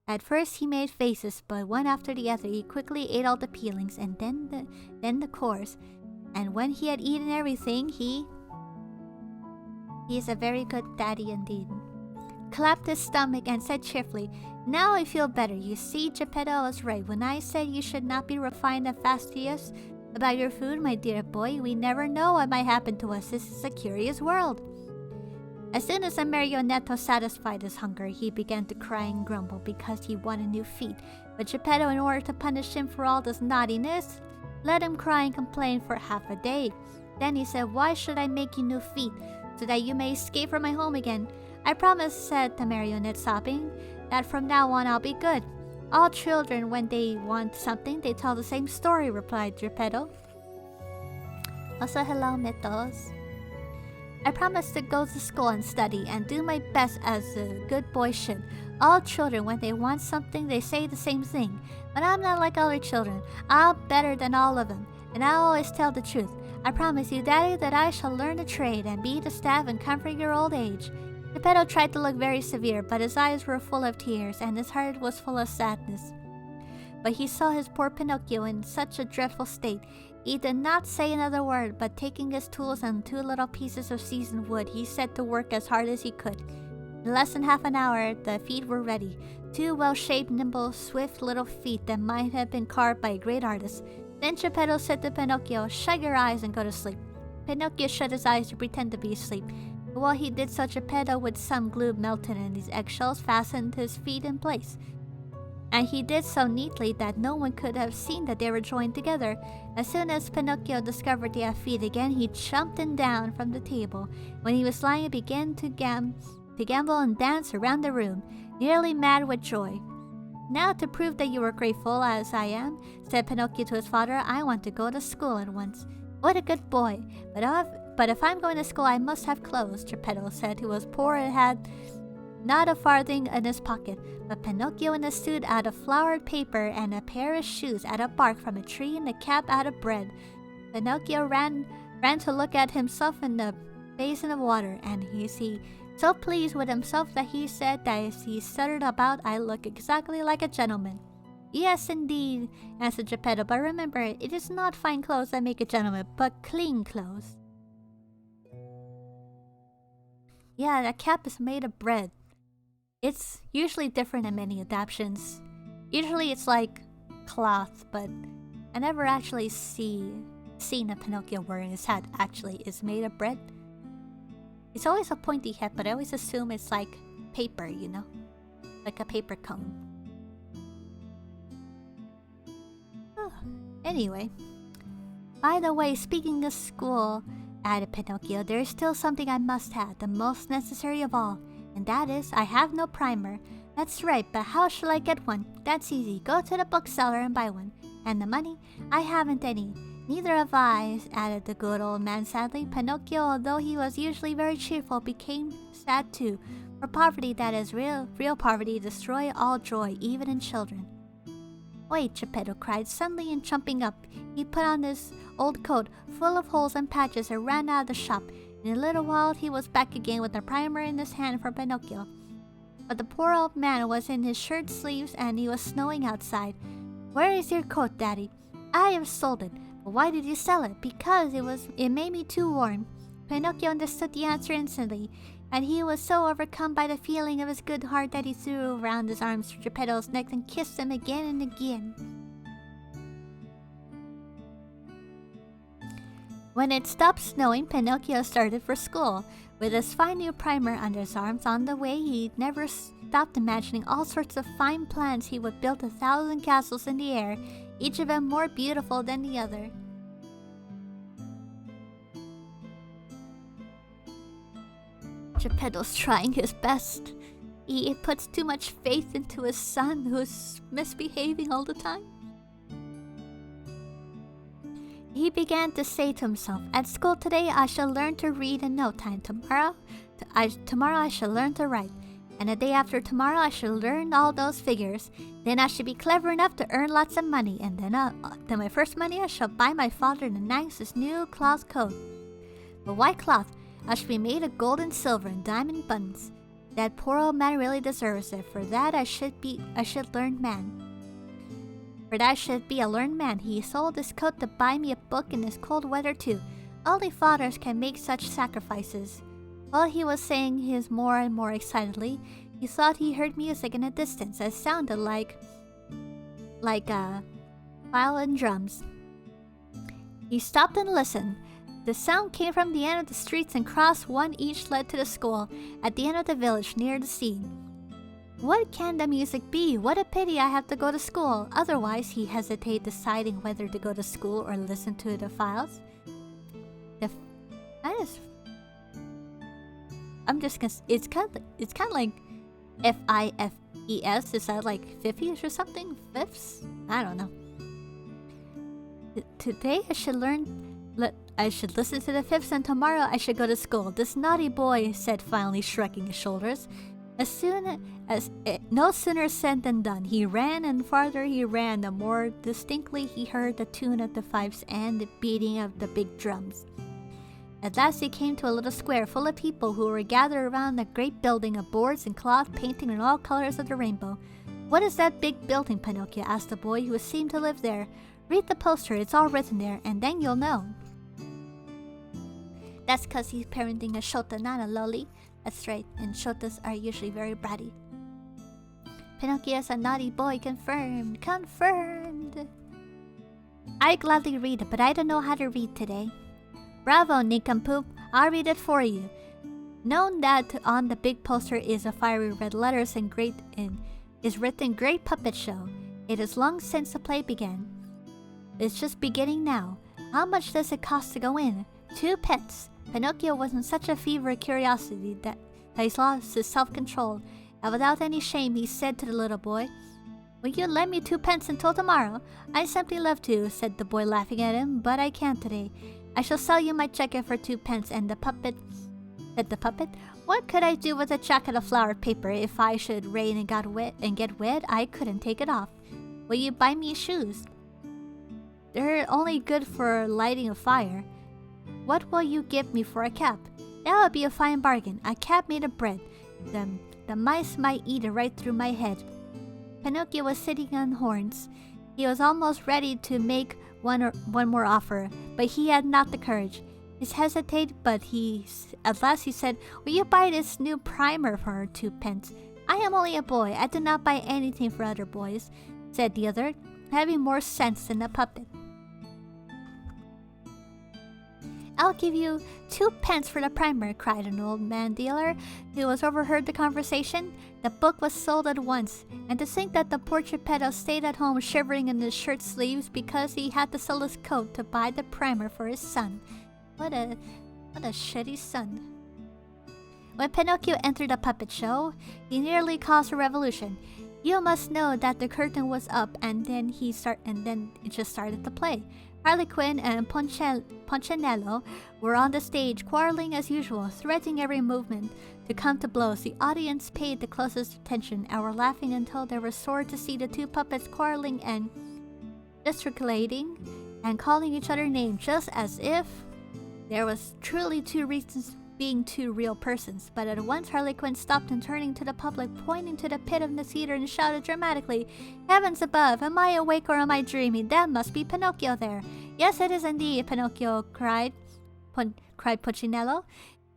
At first he made faces, but one after the other he quickly ate all the peelings and then the cores. And when he had eaten everything, he is a very good daddy indeed. Clapped his stomach and said cheerfully, "Now I feel better. You see, Geppetto was right when I said you should not be refined and fastidious about your food, my dear boy. We never know what might happen to us. This is a curious world." As soon as the Marionetto satisfied his hunger, he began to cry and grumble because he wanted new feet. But Geppetto, in order to punish him for all this naughtiness, let him cry and complain for half a day. Then he said, "Why should I make you new feet? So that you may escape from my home again." "I promise," said the Marionette, sobbing, "that from now on I'll be good." "All children, when they want something, they tell the same story," replied Geppetto. Also, hello, Mythos. "I promise to go to school and study and do my best as a good boy should. All children, when they want something, they say the same thing. But I'm not like other children. I'm better than all of them, and I always tell the truth. I promise you, Daddy, that I shall learn a trade and be the staff and comfort your old age." Geppetto tried to look very severe, but his eyes were full of tears and his heart was full of sadness. But he saw his poor Pinocchio in such a dreadful state. He did not say another word, but taking his tools and 2 little pieces of seasoned wood, he set to work as hard as he could. In less than half an hour, the feet were ready. 2 well-shaped, nimble, swift little feet that might have been carved by a great artist. Then Geppetto said to Pinocchio, "Shut your eyes and go to sleep." Pinocchio shut his eyes to pretend to be asleep. But while he did so, Geppetto, with some glue melted in these eggshells, fastened his feet in place. And he did so neatly that no one could have seen that they were joined together. As soon as Pinocchio discovered they had feet again, he jumped down from the table. When he was lying, he began to gamble and dance around the room, nearly mad with joy. "Now, to prove that you are grateful, as I am," said Pinocchio to his father, "I want to go to school at once." "What a good boy! But if I'm going to school, I must have clothes," Geppetto said, who was poor and had not a farthing in his pocket. But Pinocchio in a suit out of flowered paper and a pair of shoes out of bark from a tree and a cap out of bread. Pinocchio ran to look at himself in the basin of water, and he so pleased with himself that he said that as he stuttered about, "I look exactly like a gentleman." "Yes, indeed," answered Geppetto, "but remember, it is not fine clothes that make a gentleman, but clean clothes." Yeah, that cap is made of bread. It's usually different in many adaptations. Usually it's like cloth, but I never actually seen a Pinocchio wearing his hat actually is made of bread. It's always a pointy hat, but I always assume it's like paper, you know? Like a paper cone. Oh, anyway. By the way, speaking of school, added Pinocchio, there is still something I must have, the most necessary of all. And that is, I have no primer. That's right, but how shall I get one? That's easy. Go to the bookseller and buy one. And the money? I haven't any. Neither have I, added the good old man sadly. Pinocchio, although he was usually very cheerful, became sad too. For poverty, that is real poverty, destroys all joy, even in children. Wait, Geppetto cried suddenly and jumping up. He put on his old coat, full of holes and patches, and ran out of the shop. In a little while he was back again with the primer in his hand for Pinocchio. But the poor old man was in his shirt sleeves and it was snowing outside. "Where is your coat, Daddy?" "I have sold it." "But why did you sell it?" "Because it made me too warm." Pinocchio understood the answer instantly, and he was so overcome by the feeling of his good heart that he threw around his arms to Geppetto's neck and kissed him again and again. When it stopped snowing, Pinocchio started for school. With his fine new primer under his arms on the way, he never stopped stopped imagining all sorts of fine plans. He would build 1,000 castles in the air, each of them more beautiful than the other. Geppetto's trying his best. He puts too much faith into his son, who's misbehaving all the time. He began to say to himself, "At school today I shall learn to read in no time. Tomorrow I shall learn to write. And the day after tomorrow I shall learn all those figures. Then I shall be clever enough to earn lots of money. And then my first money I shall buy my father the nicest new cloth coat. The white cloth. I shall be made of gold and silver and diamond buttons. That poor old man really deserves it. For that I should learn man. For that I should be a learned man. He sold his coat to buy me a book in this cold weather too. Only fathers can make such sacrifices." While he was saying his more and more excitedly, he thought he heard music in the distance that sounded like violin drums. He stopped and listened. The sound came from the end of the streets and crossed one each led to the school at the end of the village near the sea. What can the music be? What a pity I have to go to school. Otherwise, he hesitated, deciding whether to go to school or listen to the files. It's kind of like FIFES. Is that like 50s or something? Fifths? I don't know. Today I should listen to the fifths, and tomorrow I should go to school. This naughty boy said, finally shrugging his shoulders. No sooner said than done. He ran, and farther he ran, the more distinctly he heard the tune of the fifes and the beating of the big drums. At last he came to a little square full of people who were gathered around a great building of boards and cloth painting in all colors of the rainbow. "What is that big building, Pinocchio?" asked the boy who seemed to live there. "Read the poster, it's all written there, and then you'll know." That's because he's parenting a Shota, not a Loli. That's right, and Shotas are usually very bratty. "Pinocchio's a naughty boy, confirmed. Confirmed!" "I gladly read it, but I don't know how to read today." "Bravo, nincompoop! I'll read it for you." Known that on the big poster is a fiery red letters and is written "Great Puppet Show." It is long since the play began. It's just beginning now. How much does it cost to go in? 2 pence. Pinocchio was in such a fever of curiosity that he lost his self-control, and without any shame he said to the little boy, "Will you lend me 2 pence until tomorrow?" "I simply love to," said the boy, laughing at him, "but I can't today. I shall sell you my jacket for 2 pence, and the puppet..." Said the puppet, "What could I do with a jacket of flowered paper? If I should rain and get wet, I couldn't take it off. Will you buy me shoes?" "They're only good for lighting a fire." "What will you give me for a cap?" "That would be a fine bargain. A cap made of bread. The mice might eat it right through my head." Pinocchio was sitting on horns. He was almost ready to make one more offer, but he had not the courage. He hesitated, but at last he said, "Will you buy this new primer for 2 pence?" "I am only a boy. I do not buy anything for other boys," said the other, having more sense than the puppet. "I'll give you 2 pence for the primer," cried an old man dealer who was overheard the conversation. The book was sold at once, and to think that the poor Geppetto stayed at home shivering in his shirt sleeves because he had to sell his coat to buy the primer for his son. What a shitty son. When Pinocchio entered the puppet show, he nearly caused a revolution. You must know that the curtain was up, and then it just started to play. Harlequin and Punchinello were on the stage, quarreling as usual, threatening every movement to come to blows. The audience paid the closest attention and were laughing until they were sore to see the 2 puppets quarreling and gesticulating and calling each other names, just as if there was truly 2 reasons being 2 real persons. But at once Harlequin stopped and, turning to the public, pointing to the pit of the theater, and shouted dramatically, "Heavens above! Am I awake or am I dreaming? That must be Pinocchio there." "Yes, it is indeed," Pinocchio cried. Cried Punchinello.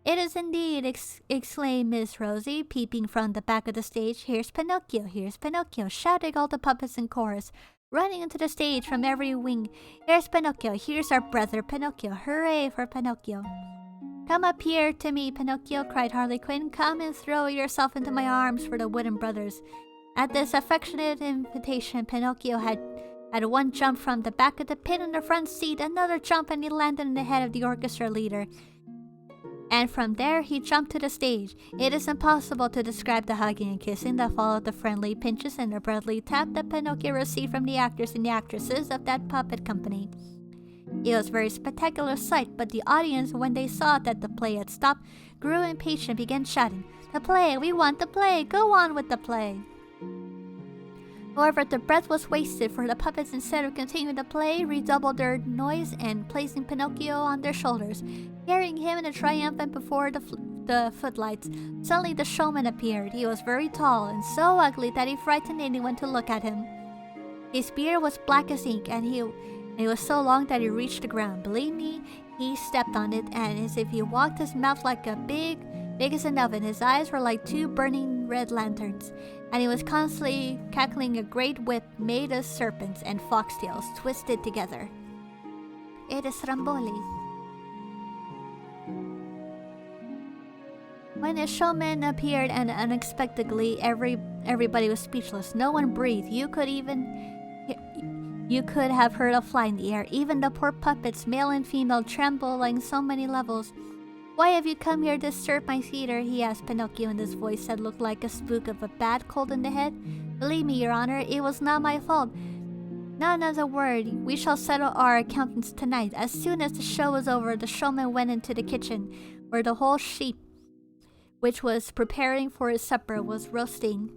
"It is indeed," exclaimed Miss Rosie, peeping from the back of the stage. "Here's Pinocchio! Here's Pinocchio!" shouted all the puppets in chorus, running into the stage from every wing. "Here's Pinocchio! Here's our brother Pinocchio! Hooray for Pinocchio!" "Come up here to me, Pinocchio," cried Harley Quinn. "Come and throw yourself into my arms for the wooden brothers." At this affectionate invitation, Pinocchio had one jump from the back of the pit in the front seat, another jump, and he landed in the head of the orchestra leader. And from there, he jumped to the stage. It is impossible to describe the hugging and kissing that followed, the friendly pinches and the brotherly tap that Pinocchio received from the actors and the actresses of that puppet company. It was a very spectacular sight, but the audience, when they saw that the play had stopped, grew impatient and began shouting, "The play! We want the play! Go on with the play!" However, the breath was wasted, for the puppets, instead of continuing the play, redoubled their noise and placing Pinocchio on their shoulders, carrying him in a triumphant before the footlights. Suddenly the showman appeared. He was very tall and so ugly that he frightened anyone to look at him. His beard was black as ink, and it was so long that he reached the ground. Believe me, he stepped on it, and as if he walked, his mouth like a big as an oven. His eyes were like two burning red lanterns, and he was constantly cackling a great whip made of serpents and foxtails twisted together. It is Ramboli. When the showman appeared and unexpectedly, everybody was speechless. No one breathed. You could have heard a fly in the air. Even the poor puppets, male and female, trembled on so many levels. "Why have you come here to disturb my theater?" he asked Pinocchio in this voice that looked like a spook of a bad cold in the head. "Believe me, your honor, it was not my fault. Not another word. We shall settle our accountants tonight." As soon as the show was over, the showman went into the kitchen, where the whole sheep, which was preparing for his supper, was roasting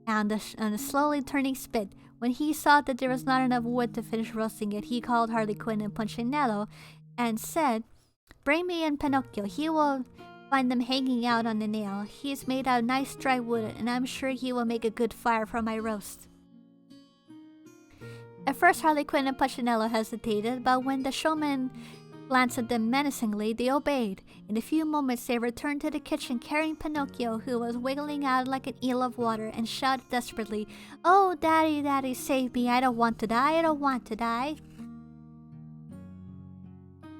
on a slowly turning spit. When he saw that there was not enough wood to finish roasting it, he called Harley Quinn and Punchinello and said, "Bring me in Pinocchio. He will find them hanging out on the nail. He is made out of nice dry wood, and I'm sure he will make a good fire for my roast." At first, Harley Quinn and Punchinello hesitated, but when the showman glanced at them menacingly, they obeyed. In a few moments, they returned to the kitchen carrying Pinocchio, who was wiggling out like an eel of water, and shouted desperately, "Oh, Daddy, Daddy, save me! I don't want to die! I don't want to die!"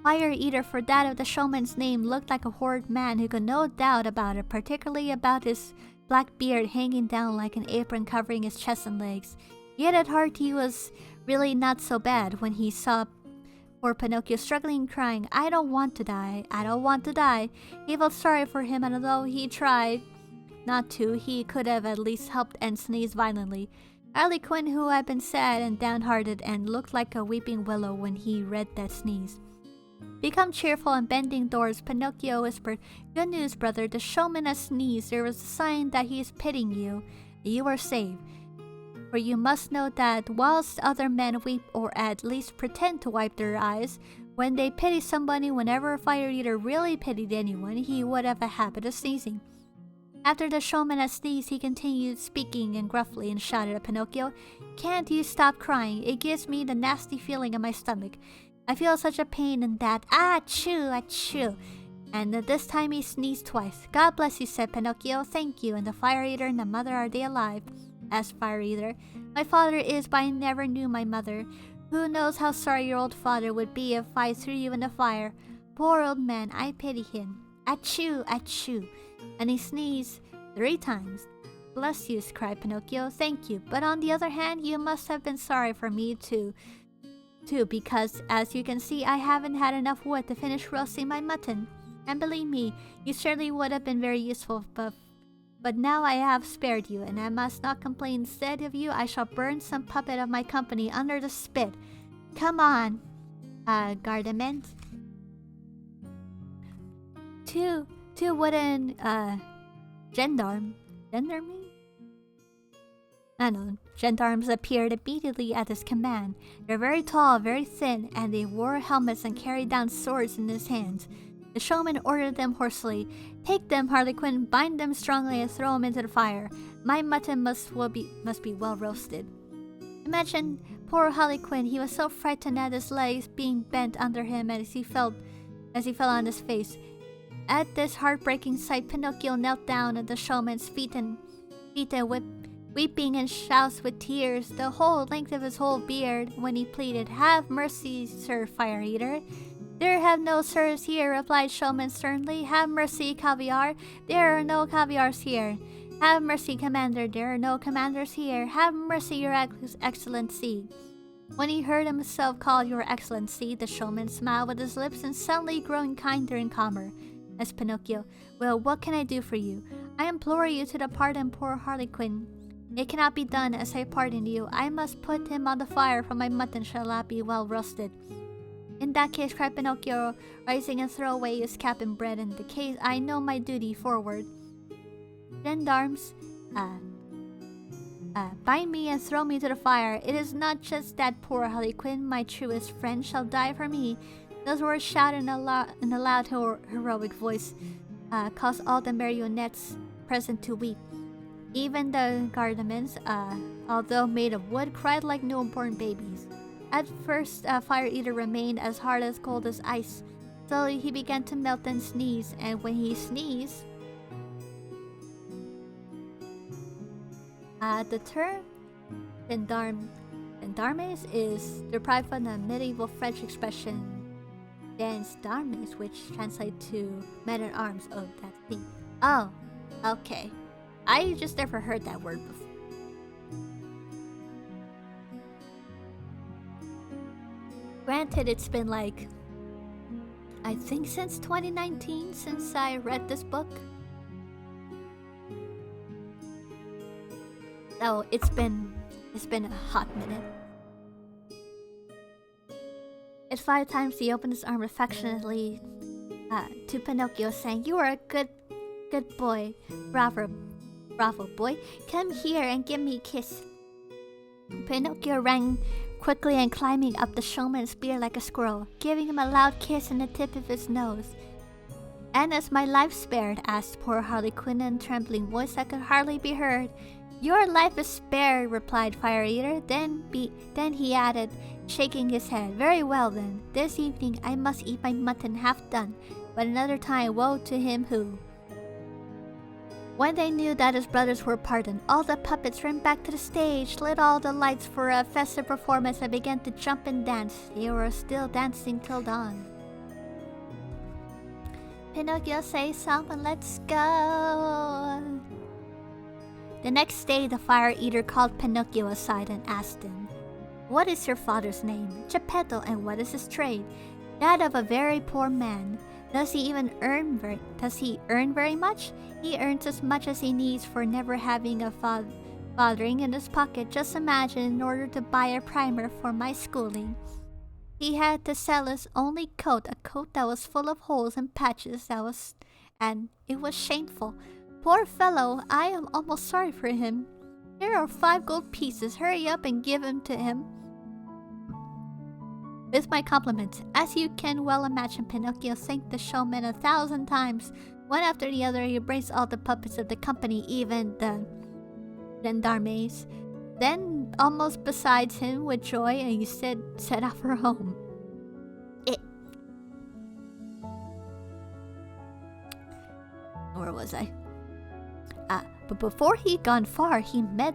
Fire Eater, for that of the showman's name, looked like a horrid man who could no doubt about it, particularly about his black beard hanging down like an apron covering his chest and legs. Yet at heart he was really not so bad. When he saw poor Pinocchio struggling and crying, "I don't want to die, I don't want to die," he felt sorry for him, and although he tried not to, he could have at least helped and sneezed violently. Harley Quinn, who had been sad and downhearted and looked like a weeping willow when he read that sneeze, become cheerful and bending towards Pinocchio, whispered, "Good news, brother. The showman has sneezed. There was a sign that he is pitying you. You are saved. For you must know that whilst other men weep or at least pretend to wipe their eyes, when they pity somebody, whenever Fire Eater really pitied anyone, he would have a habit of sneezing." After the showman had sneezed, he continued speaking and gruffly and shouted at Pinocchio, "Can't you stop crying? It gives me the nasty feeling in my stomach. I feel such a pain in that. Achoo, achoo." And this time he sneezed twice. "God bless you," said Pinocchio. "Thank you. And the Fire Eater and the mother, are they alive?" asked Fire Eater. "My father is, but I never knew my mother. Who knows how sorry your old father would be if I threw you in the fire? Poor old man, I pity him. Achoo, achoo." And he sneezed 3 times. "Bless you," cried Pinocchio. "Thank you. But on the other hand, you must have been sorry for me too, because as you can see, I haven't had enough wood to finish roasting my mutton. And believe me, you certainly would have been very useful, but now I have spared you, and I must not complain. Instead of you, I shall burn some puppet of my company under the spit. Come on, Gardement." Two wooden gendarmes appeared immediately at his command. They're very tall, very thin, and they wore helmets and carried down swords in his hands. The showman ordered them hoarsely, "Take them, Harley Quinn, bind them strongly and throw them into the fire. My mutton must be well roasted." Imagine poor Harley Quinn. He was so frightened at his legs being bent under him as he fell on his face. At this heartbreaking sight, Pinocchio knelt down at the showman's feet and weeping and shouts with tears the whole length of his whole beard when he pleaded, "Have mercy, Sir Fire Eater. There have no sirs here, replied Showman sternly. Have mercy, caviar. There are no caviars here. Have mercy, Commander. There are no commanders here. Have mercy, Your Excellency. When he heard himself called Your Excellency, the showman smiled with his lips and suddenly growing kinder and calmer. As Pinocchio, well, what can I do for you? I implore you to pardon poor Harlequin. It cannot be done as I pardon you. I must put him on the fire, for my mutton shall not be well roasted. In that case, cried Pinocchio, rising and throw away his cap and bread. In the case, I know my duty. Forward. Gendarmes, bind me and throw me to the fire. It is not just that poor Harlequin, my truest friend, shall die for me. Those words shouted in a loud heroic voice caused all the marionettes present to weep. Even the garments, although made of wood, cried like newborn babies. At first, Fire Eater remained as hard as cold as ice. Slowly he began to melt and sneeze, and when he sneezed, the term gendarmes is derived from the medieval French expression gendarmes, which translates to men-at-arms. Oh, that's me. Oh, okay. I just never heard that word before. Granted, it's been like, I think since 2019 since I read this book. Oh, it's been a hot minute. At 5 times he opened his arm affectionately to Pinocchio, saying, "You are a good boy. Bravo boy. Come here and give me a kiss." Pinocchio ran quickly and climbing up the showman's beard like a squirrel, giving him a loud kiss on the tip of his nose. "And is my life spared?" asked poor Harlequin in a trembling voice that could hardly be heard. "Your life is spared," replied Fire Eater. Then he added, shaking his head, "Very well then. This evening I must eat my mutton half done, but another time woe to him who..." When they knew that his brothers were pardoned, all the puppets ran back to the stage, lit all the lights for a festive performance, and began to jump and dance. They were still dancing till dawn. Pinocchio, say something, let's go. The next day, the Fire Eater called Pinocchio aside and asked him, "What is your father's name?" "Geppetto." "And what is his trade?" "That of a very poor man." Does he earn very much?" "He earns as much as he needs for never having a farthing in his pocket. Just imagine, in order to buy a primer for my schooling, he had to sell his only coat, a coat that was full of holes and patches, and it was shameful. Poor fellow, I am almost sorry for him. Here are 5 gold pieces. Hurry up and give them to him. With my compliments." As you can well imagine, Pinocchio thanked the showman 1,000 times. One after the other, he embraced all the puppets of the company, even the gendarmes. Then, almost besides him with joy, and he set out for home. Where was I? But before he'd gone far, he met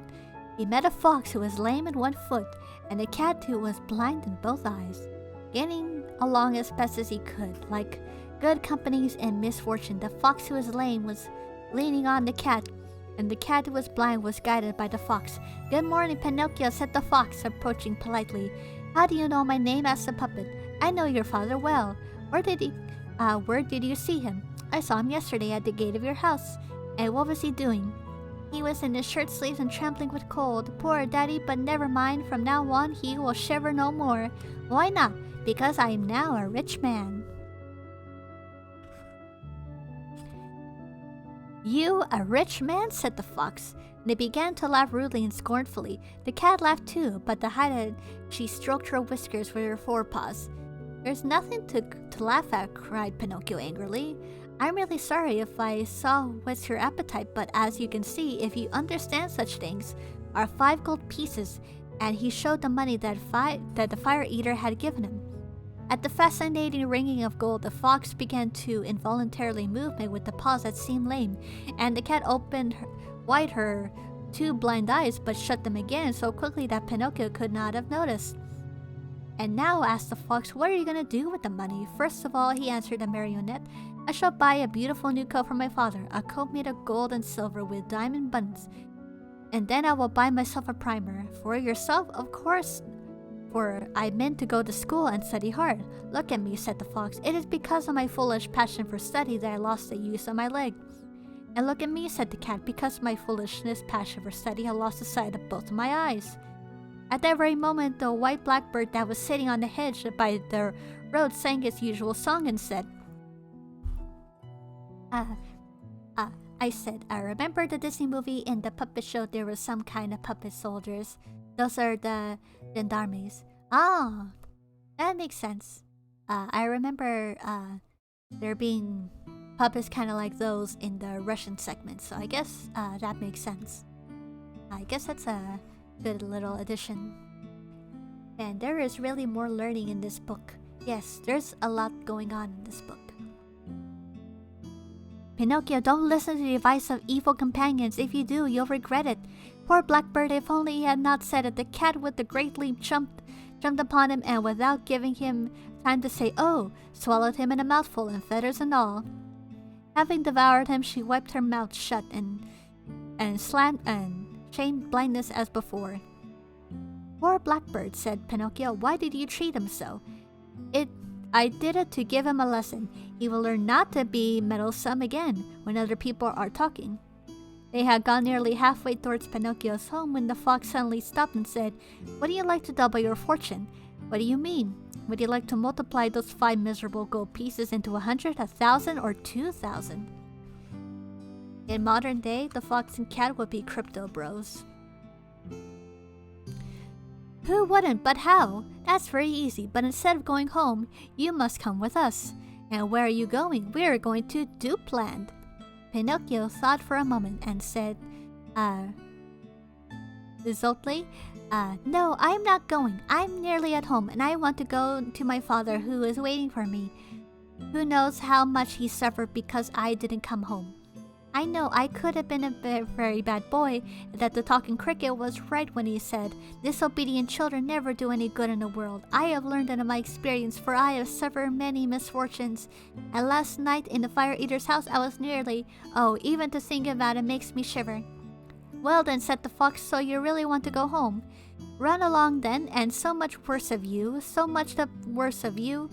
a fox who was lame in one foot, and a cat who was blind in both eyes. Getting along as best as he could, like good companies in misfortune, the fox who was lame was leaning on the cat, and the cat who was blind was guided by the fox. "Good morning, Pinocchio," said the fox, approaching politely. "How do you know my name?" asked the puppet. "I know your father well. Where did you see him?" "I saw him yesterday at the gate of your house." "And what was he doing?" "He was in his shirt sleeves and trembling with cold. Poor daddy, but never mind, from now on he will shiver no more." "Why not?" "Because I am now a rich man." "You a rich man?" said the fox, and they began to laugh rudely and scornfully. The cat laughed too, but to hide it, she stroked her whiskers with her forepaws. "There's nothing to laugh at," cried Pinocchio angrily. "I'm really sorry if I saw what's your appetite, but as you can see, if you understand such things, are 5 gold pieces," and he showed the money that the Fire Eater had given him. At the fascinating ringing of gold, the fox began to involuntarily move with the paws that seemed lame, and the cat opened wide her 2 blind eyes, but shut them again so quickly that Pinocchio could not have noticed. And now, asked the fox, what are you gonna do with the money? First of all, he answered the marionette, I shall buy a beautiful new coat for my father, a coat made of gold and silver with diamond buttons. And then I will buy myself a primer. For yourself, of course, for I meant to go to school and study hard. Look at me, said the fox. It is because of my foolish passion for study that I lost the use of my leg. And look at me, said the cat, because of my foolishness passion for study I lost the sight of both of my eyes. At that very moment, the white blackbird that was sitting on the hedge by the road sang its usual song and said, I said, I remember the Disney movie. In the puppet show there was some kind of puppet soldiers. Those are the gendarmes. Ah, that makes sense. I remember there being puppets kind of like those in the Russian segment, so I guess that makes sense. I guess that's a good little addition. And there is really more learning in this book. Yes, there's a lot going on in this book. Pinocchio, don't listen to the advice of evil companions. If you do, you'll regret it. Poor Blackbird, if only he had not said it. The cat with the great leap jumped upon him, and without giving him time to say "oh," swallowed him in a mouthful, and feathers and all. Having devoured him, she wiped her mouth shut and chained blindness as before. Poor Blackbird, said Pinocchio, why did you treat him so? I did it to give him a lesson. He will learn not to be meddlesome again when other people are talking. They had gone nearly halfway towards Pinocchio's home when the fox suddenly stopped and said, Would you like to double your fortune? What do you mean? Would you like to multiply those 5 miserable gold pieces into 100, 1,000, or 2,000? In modern day, the fox and cat would be crypto bros. Who wouldn't, but how? That's very easy, but instead of going home, you must come with us. And where are you going? We are going to Dupland. Pinocchio thought for a moment and said, resolutely, no, I'm not going. I'm nearly at home, and I want to go to my father who is waiting for me. Who knows how much he suffered because I didn't come home. I know I could have been a very bad boy, that the talking cricket was right when he said, disobedient children never do any good in the world. I have learned that in my experience, for I have suffered many misfortunes. And last night in the fire eater's house I was nearly, even to think about it makes me shiver. Well then, said the fox, so you really want to go home? Run along then, and so much worse of you, so much the worse of you,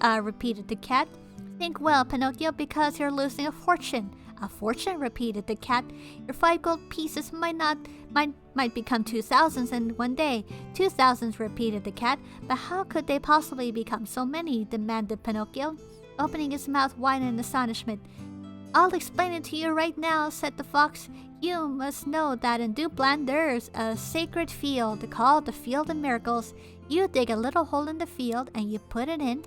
repeated the cat. Think well, Pinocchio, because you're losing a fortune. A fortune, repeated the cat. Your 5 gold pieces might become 2,000s in one day. 2,000s, repeated the cat. But how could they possibly become so many? Demanded Pinocchio, opening his mouth wide in astonishment. I'll explain it to you right now, said the fox. You must know that in Dupland there's a sacred field called the Field of Miracles. You dig a little hole in the field and you put it in,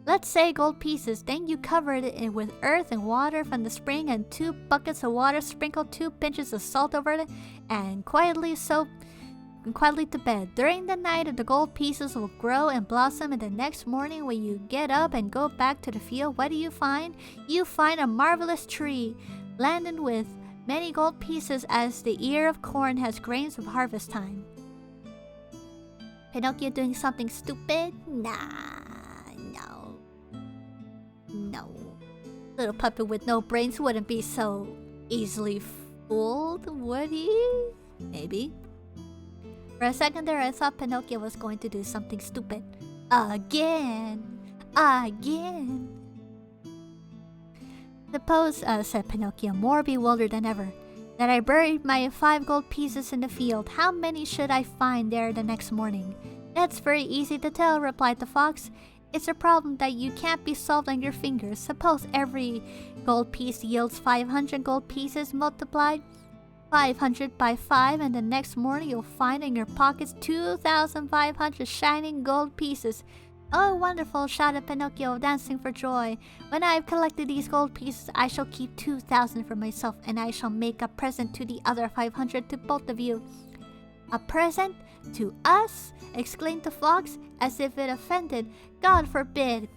let's say, gold pieces. Then you cover it with earth and water from the spring, and 2 buckets of water, sprinkle 2 pinches of salt over it, and quietly to bed. During the night, the gold pieces will grow and blossom, and the next morning when you get up and go back to the field, what do you find? You find a marvelous tree, laden with many gold pieces as the ear of corn has grains of harvest time. Pinocchio doing something stupid? Nah. No. Little puppet with no brains wouldn't be so easily fooled, would he? Maybe. For a second there, I thought Pinocchio was going to do something stupid. Again. Suppose, said Pinocchio, more bewildered than ever, that I buried my 5 gold pieces in the field. How many should I find there the next morning? That's very easy to tell, replied the fox. It's a problem that you can't be solved on your fingers. Suppose every gold piece yields 500 gold pieces multiplied 500 by 5, and the next morning you'll find in your pockets 2,500 shining gold pieces. Oh, wonderful, shouted Pinocchio, dancing for joy. When I have collected these gold pieces, I shall keep 2,000 for myself, and I shall make a present to the other 500 to both of you. A present? To us? Exclaimed the fox, as if it offended. God forbid,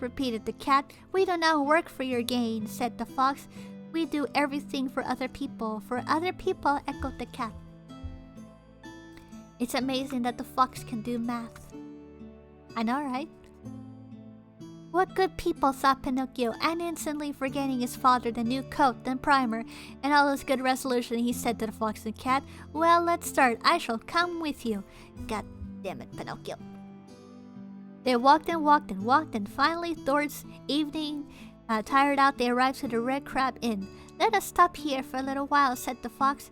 repeated the cat. We do not work for your gain, said the fox. We do everything for other people. For other people, echoed the cat. It's amazing that the fox can do math. I know, right? What good people, thought Pinocchio, and instantly forgetting his father, the new coat, the primer, and all his good resolution, he said to the fox and cat, "Well, let's start. I shall come with you." God damn it, Pinocchio. They walked and walked and walked, and finally, towards evening, tired out, they arrived to the Red Crab Inn. "Let us stop here for a little while," said the fox.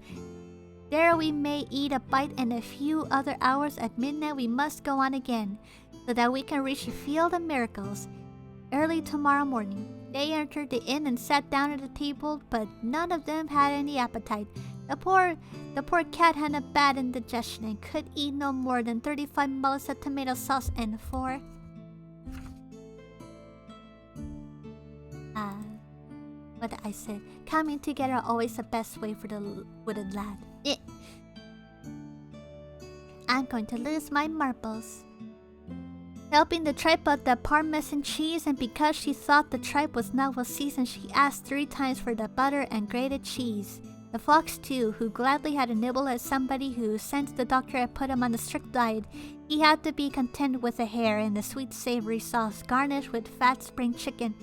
"There we may eat a bite, and a few other hours. At midnight we must go on again, so that we can reach the Field of Miracles early tomorrow morning." They entered the inn and sat down at the table, but none of them had any appetite. The poor cat had a bad indigestion and could eat no more than 35 mullets of tomato sauce and 4... what did I say? Coming together always the best way for the wooden lad. I'm going to lose my marbles. Helping the tripe out the Parmesan cheese, and because she thought the tripe was not well seasoned, she asked 3 times for the butter and grated cheese. The fox too, who gladly had a nibble as somebody who, since the doctor had put him on a strict diet, he had to be content with a hare and the sweet savory sauce garnished with fat spring chicken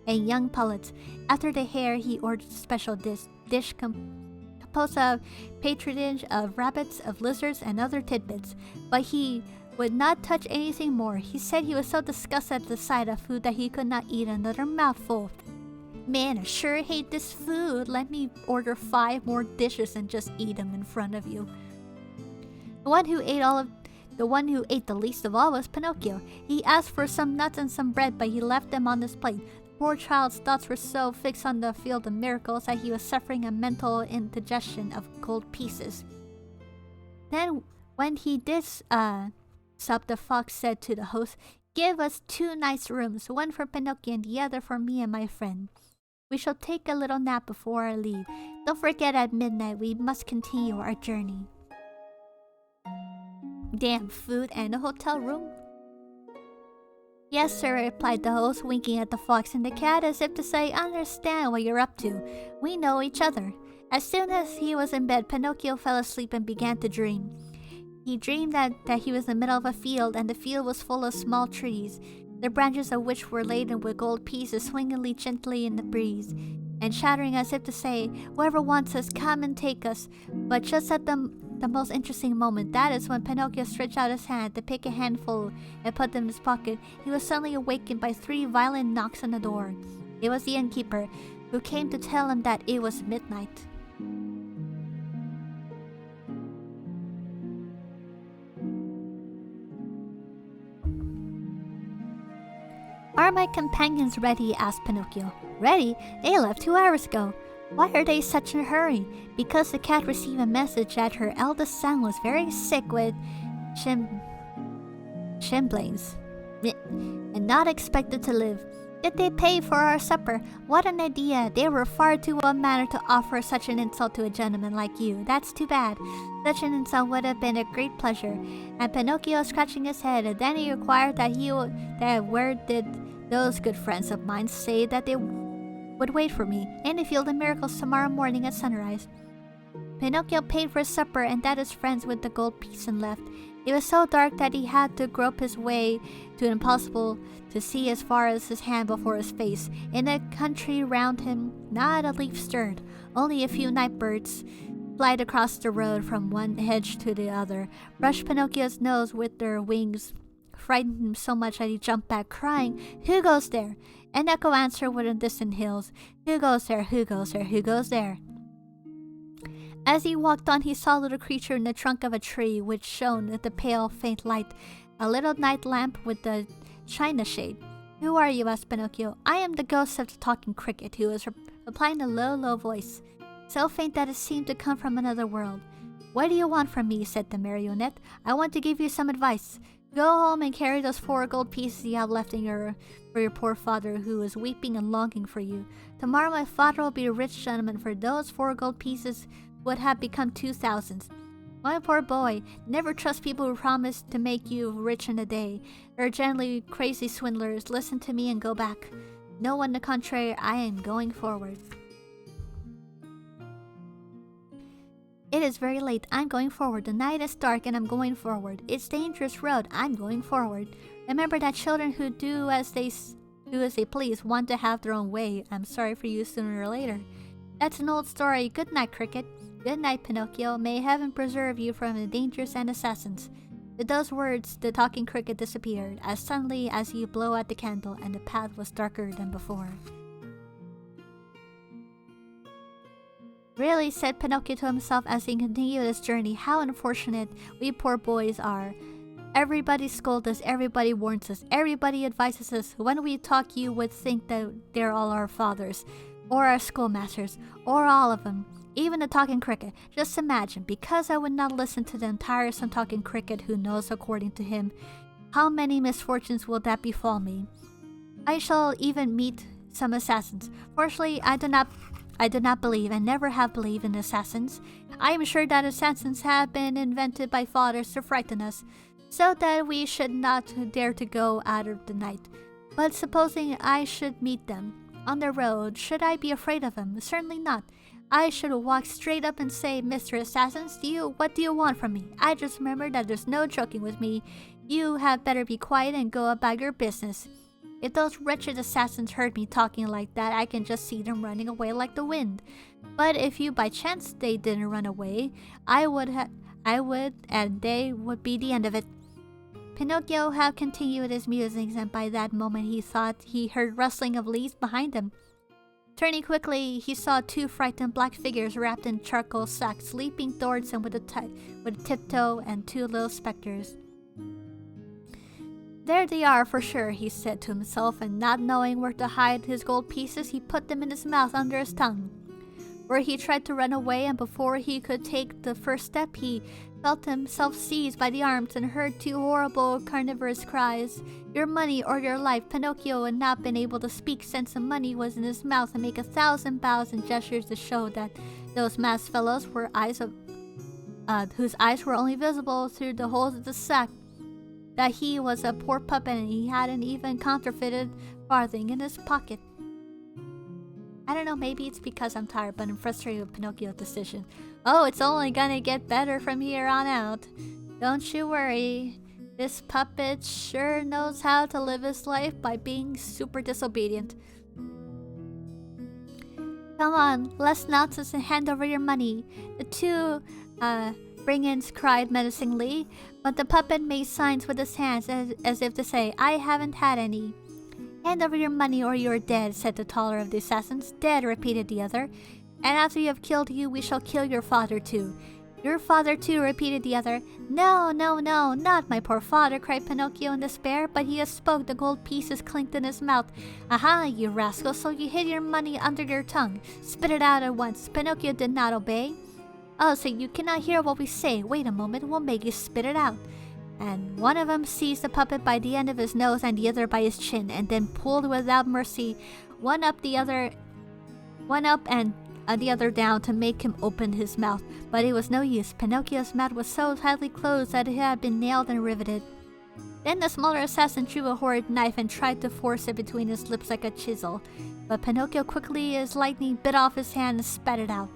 and young pullets. After the hare, he ordered a special dish composed of patronage of rabbits, of lizards, and other tidbits, but he would not touch anything more. He said he was so disgusted at the sight of food that he could not eat another mouthful. "Man, I sure hate this food. Let me order 5 more dishes and just eat them in front of you." The one who ate the least of all was Pinocchio. He asked for some nuts and some bread, but he left them on his plate. The poor child's thoughts were so fixed on the Field of Miracles that he was suffering a mental indigestion of gold pieces. Then, when he did sup, the fox said to the host, "Give us 2 nice rooms, one for Pinocchio and the other for me and my friend. We shall take a little nap before our leave. Don't forget, at midnight we must continue our journey." Damn, food and a hotel room? "Yes, sir," replied the host, winking at the fox and the cat as if to say, "I understand what you're up to. We know each other." As soon as he was in bed, Pinocchio fell asleep and began to dream. He dreamed that he was in the middle of a field, and the field was full of small trees, the branches of which were laden with gold pieces swinging gently in the breeze, and chattering as if to say, "Whoever wants us, come and take us." But just at the most interesting moment, that is when Pinocchio stretched out his hand to pick a handful and put them in his pocket, he was suddenly awakened by 3 violent knocks on the door. It was the innkeeper, who came to tell him that it was midnight. "Are my companions ready?" asked Pinocchio. "Ready? They left 2 hours ago." "Why are they such in a hurry?" "Because the cat received a message that her eldest son was very sick with chilblains and not expected to live." "Did they pay for our supper?" "What an idea! They were far too well mannered to offer such an insult to a gentleman like you. That's too bad. Such an insult would have been a great pleasure." And Pinocchio scratching his head, and then he inquired where did those good friends of mine say that they would wait for me in the Field of Miracles tomorrow morning at sunrise. Pinocchio paid for his supper, and that his friends with the gold piece and left. It was so dark that he had to grope his way to an impossible to see as far as his hand before his face. In the country round him, not a leaf stirred. Only a few night birds flight across the road from one hedge to the other, brushed Pinocchio's nose with their wings, frightened him so much that he jumped back, crying, "Who goes there?" An echo answered with the distant hills, "Who goes there? Who goes there? Who goes there?" As he walked on, he saw a little creature in the trunk of a tree, which shone with the pale, faint light, a little night lamp with a china shade. "Who are you?" asked Pinocchio. "I am the ghost of the talking cricket," who was replying in a low, low voice, so faint that it seemed to come from another world. "What do you want from me?" said the marionette. "I want to give you some advice. Go home and carry those 4 gold pieces you have left for your poor father, who is weeping and longing for you. Tomorrow my father will be a rich gentleman, for those 4 gold pieces would have become 2,000. My poor boy, never trust people who promise to make you rich in a day. They're generally crazy swindlers. Listen to me and go back. No, on the contrary, I am going forward." It is very late. I'm going forward. The night is dark and I'm going forward. It's dangerous road. I'm going forward. Remember that children who do as they please want to have their own way. I'm sorry for you sooner or later. That's an old story. Good night, Cricket. Good night, Pinocchio. May heaven preserve you from the dangers and assassins. With those words, the talking cricket disappeared as suddenly as he blew out the candle, and the path was darker than before. Really, said Pinocchio to himself as he continued his journey, how unfortunate we poor boys are. Everybody scolds us, everybody warns us, everybody advises us. When we talk, you would think that they're all our fathers, or our schoolmasters, or all of them. Even the talking cricket. Just imagine, because I would not listen to the tiresome talking cricket who knows according to him, how many misfortunes will that befall me? I shall even meet some assassins. Fortunately, I do not believe and never have believed in assassins. I am sure that assassins have been invented by fathers to frighten us, so that we should not dare to go out of the night. But supposing I should meet them on the road, should I be afraid of them? Certainly not. I should walk straight up and say, Mr. Assassins, what do you want from me? I just remembered that there's no joking with me. You had better be quiet and go about your business. If those wretched assassins heard me talking like that, I can just see them running away like the wind. But if you by chance they didn't run away, I would, and they would be the end of it. Pinocchio had continued his musings, and by that moment he thought he heard rustling of leaves behind him. Turning quickly, he saw two frightened black figures wrapped in charcoal sacks leaping towards him with a tiptoe and two little specters. There they are for sure, he said to himself, and not knowing where to hide his gold pieces, he put them in his mouth under his tongue. Where he tried to run away, and before he could take the first step, he felt himself seized by the arms and heard two horrible carnivorous cries. Your money or your life. Pinocchio had not been able to speak since the money was in his mouth and make 1,000 bows and gestures to show that those masked fellows were whose eyes were only visible through the holes of the sack, that he was a poor puppet and he hadn't even counterfeited farthing in his pocket. I don't know, maybe it's because I'm tired, but I'm frustrated with Pinocchio's decision. Oh, it's only gonna get better from here on out. Don't you worry. This puppet sure knows how to live his life by being super disobedient. Come on, less nonsense and hand over your money. The two bring-ins cried menacingly, but the puppet made signs with his hands as if to say, I haven't had any. Hand over your money or you're dead, said the taller of the assassins. Dead, repeated the other. And after you have killed you, we shall kill your father too. Your father too, repeated the other. No, no, no, not my poor father, cried Pinocchio in despair, but he has spoke. The gold pieces clinked in his mouth. Aha, you rascal, so you hid your money under your tongue. Spit it out at once. Pinocchio did not obey. Oh, so you cannot hear what we say. Wait a moment, we'll make you spit it out. And one of them seized the puppet by the end of his nose and the other by his chin, and then pulled without mercy one up and the other down to make him open his mouth. But it was no use. Pinocchio's mouth was so tightly closed that it had been nailed and riveted. Then the smaller assassin drew a horrid knife and tried to force it between his lips like a chisel. But Pinocchio quickly as lightning bit off his hand and spat it out.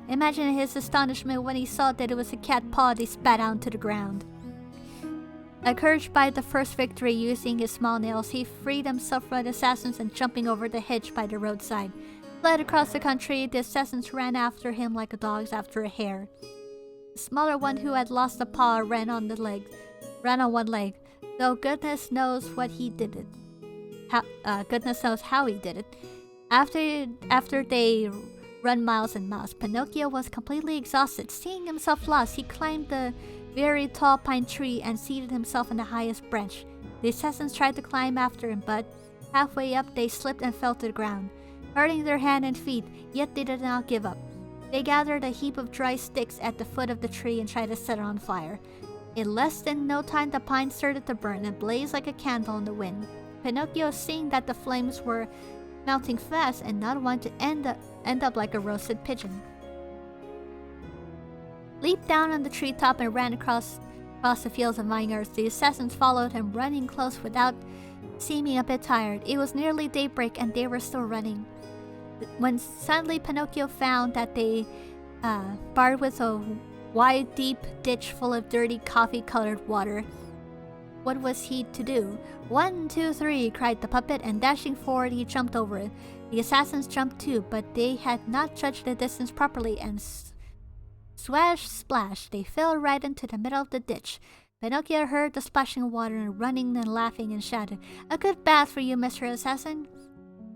Imagine his astonishment when he saw that it was a cat paw he spat out to the ground. Encouraged by the first victory using his small nails, he freed himself from the assassins and jumping over the hedge by the roadside, fled across the country. The assassins ran after him like dogs after a hare. The smaller one who had lost a paw ran on one leg, though goodness knows what he did it. Goodness knows how he did it. After they run miles and miles, Pinocchio was completely exhausted. Seeing himself lost, he climbed the very tall pine tree and seated himself on the highest branch. The assassins tried to climb after him, but halfway up they slipped and fell to the ground, hurting their hands and feet, yet they did not give up. They gathered a heap of dry sticks at the foot of the tree and tried to set it on fire. In less than no time the pine started to burn and blaze like a candle in the wind. Pinocchio, seeing that the flames were mounting fast and not wanting to end up like a roasted pigeon, leaped down on the treetop and ran across the fields and vineyards. The assassins followed him, running close without seeming a bit tired. It was nearly daybreak and they were still running, when suddenly Pinocchio found that they barred with a wide, deep ditch full of dirty, coffee-colored water. What was he to do? 1, 2, 3, cried the puppet, and dashing forward, he jumped over it. The assassins jumped too, but they had not judged the distance properly, and swash, splash, they fell right into the middle of the ditch. Pinocchio heard the splashing water and running and laughing and shouted, "A good bath for you, Mr. Assassin!"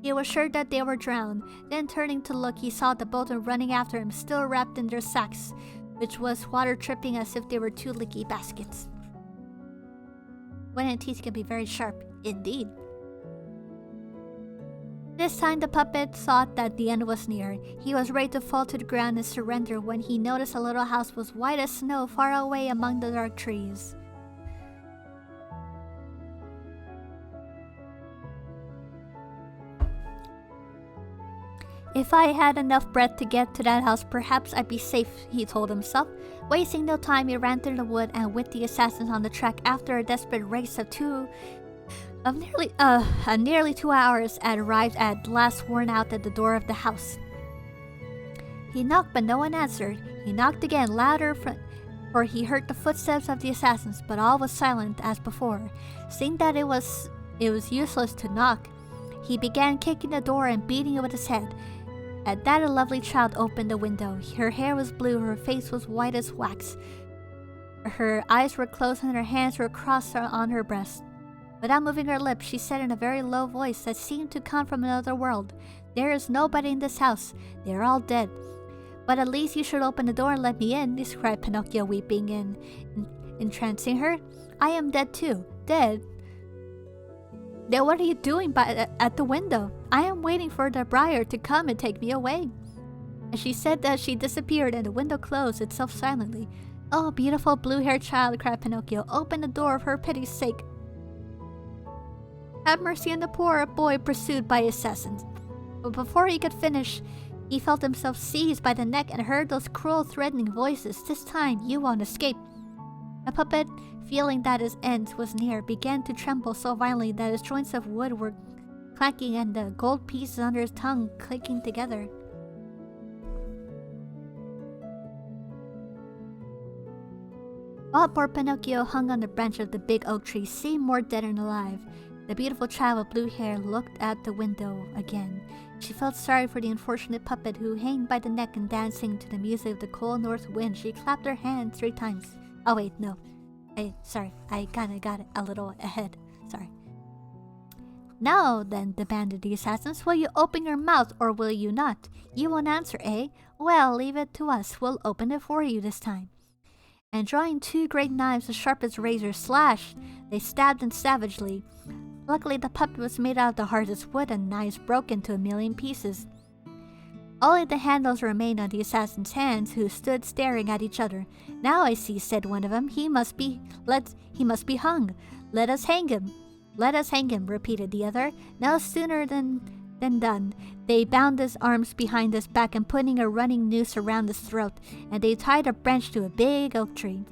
He was sure that they were drowned. Then turning to look, he saw the boatmen running after him, still wrapped in their sacks, which was water dripping as if they were 2 leaky baskets. When teeth can be very sharp, indeed. This time the puppet thought that the end was near. He was ready to fall to the ground and surrender when he noticed a little house was white as snow far away among the dark trees. If I had enough breath to get to that house, perhaps I'd be safe, he told himself. Wasting no time, he ran through the wood and with the assassins on the track after a desperate race of nearly 2 hours had arrived at last worn out at the door of the house. He knocked, but no one answered. He knocked again, louder, for he heard the footsteps of the assassins, but all was silent as before. Seeing that it was useless to knock, he began kicking the door and beating it with his head. At that, a lovely child opened the window. Her hair was blue, her face was white as wax. Her eyes were closed and her hands were crossed on her breast. Without moving her lips, she said in a very low voice that seemed to come from another world, "There is nobody in this house. They are all dead. But at least you should open the door and let me in," described Pinocchio, weeping and entrancing her. "I am dead too. Dead? Then what are you doing at the window? I am waiting for the briar to come and take me away." And she said that she disappeared and the window closed itself silently. "Oh, beautiful blue-haired child," cried Pinocchio, "open the door for pity's sake. Have mercy on the poor boy pursued by assassins." But before he could finish, he felt himself seized by the neck and heard those cruel, threatening voices. "This time you won't escape." The puppet, feeling that his end was near, began to tremble so violently that his joints of wood were clanking and the gold pieces under his tongue clicking together. While poor Pinocchio hung on the branch of the big oak tree, seemed more dead than alive, the beautiful child with blue hair looked at the window again. She felt sorry for the unfortunate puppet who hung by the neck and dancing to the music of the cold north wind. She clapped her hands 3 times. Oh wait, no. I kinda got it a little ahead. Sorry. "Now then," demanded the assassins, "will you open your mouth or will you not? You won't answer, eh? Well, leave it to us. We'll open it for you this time." And drawing 2 great knives as sharp as razors, slashed, they stabbed him savagely. Luckily, the puppet was made out of the hardest wood and knives broke into 1,000,000 pieces. Only the handles remained on the assassin's hands, who stood staring at each other. "Now I see," said one of them. He must be hung. Let us hang him." "Let us hang him," repeated the other. No sooner than done. They bound his arms behind his back and putting a running noose around his throat, and they tied a branch to a big oak tree.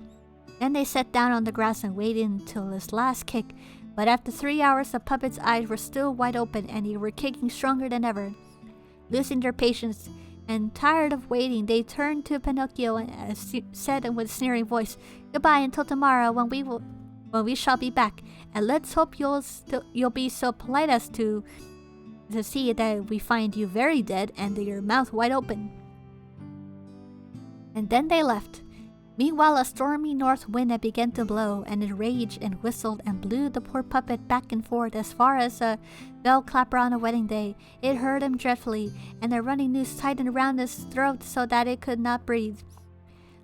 Then they sat down on the grass and waited until his last kick. But after 3 hours, the puppet's eyes were still wide open and he were kicking stronger than ever. Losing their patience and tired of waiting, they turned to Pinocchio and said with a sneering voice, "Goodbye until tomorrow when we shall be back. And let's hope you'll be so polite as to see that we find you very dead and your mouth wide open." And then they left. Meanwhile, a stormy north wind had begun to blow, and it raged and whistled and blew the poor puppet back and forth as far as a bell clapper on a wedding day. It hurt him dreadfully, and the running noose tightened around his throat so that it could not breathe.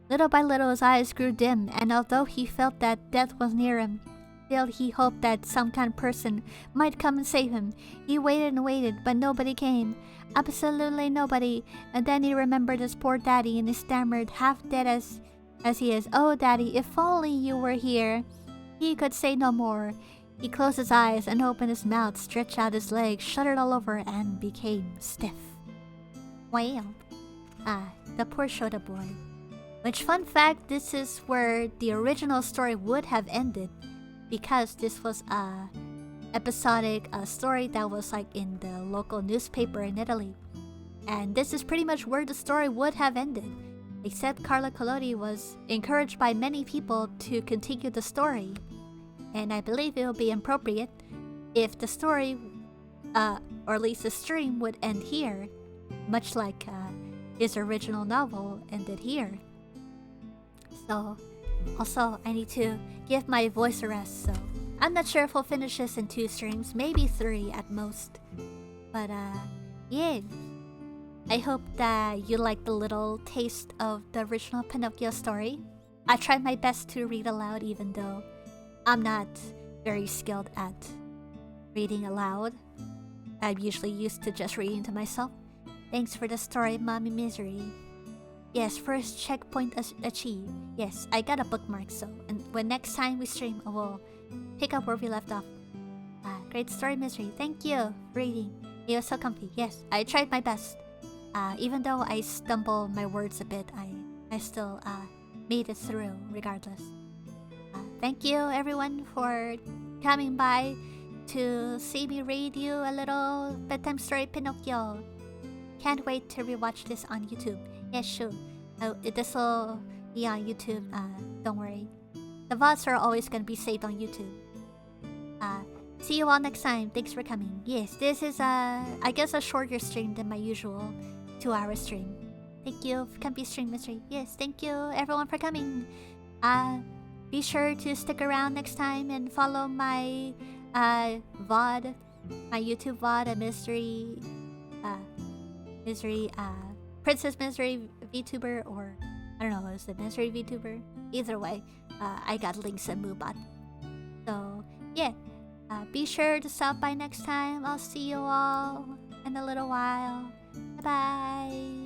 Little by little his eyes grew dim, and although he felt that death was near him, still he hoped that some kind person might come and save him. He waited and waited, but nobody came. Absolutely nobody. And then he remembered his poor daddy, and he stammered, half dead as he is, "Oh, Daddy, if only you were here." He could say no more. He closed his eyes and opened his mouth, stretched out his legs, shuddered all over, and became stiff. Well, the poor Shota boy. Which, fun fact, this is where the original story would have ended, because this was a episodic story that was like in the local newspaper in Italy. And this is pretty much where the story would have ended. Except Carla Collodi was encouraged by many people to continue the story, and I believe it would be appropriate if the story, or at least the stream, would end here, much like his original novel ended here. So, also, I need to give my voice a rest, so I'm not sure if we'll finish this in 2 streams, maybe 3 at most. But, yeah. I hope that you like the little taste of the original Pinocchio story. I tried my best to read aloud even though I'm not very skilled at reading aloud. I'm usually used to just reading to myself. Thanks for the story, Mommy Misery. Yes, first checkpoint achieved. Yes, I got a bookmark, so and when next time we stream, I will pick up where we left off. Great story, Misery. Thank you for reading. It was so comfy. Yes, I tried my best. Even though I stumble my words a bit, I still made it through regardless. Thank you everyone for coming by to see me read you a little bedtime story Pinocchio. Can't wait to rewatch this on YouTube. Yes, sure. This will be on YouTube. Don't worry. The VODs are always gonna be saved on YouTube. See you all next time. Thanks for coming. Yes, this is I guess a shorter stream than my usual 2-hour stream. Thank you, Comfy Stream Mystery. Yes, thank you everyone for coming. Be sure to stick around next time and follow my VOD, my YouTube VOD, a Misery, Princess Misery VTuber, or I don't know, is it Misery VTuber? Either way, I got links in Moobot. So yeah, be sure to stop by next time. I'll see you all in a little while. Bye bye.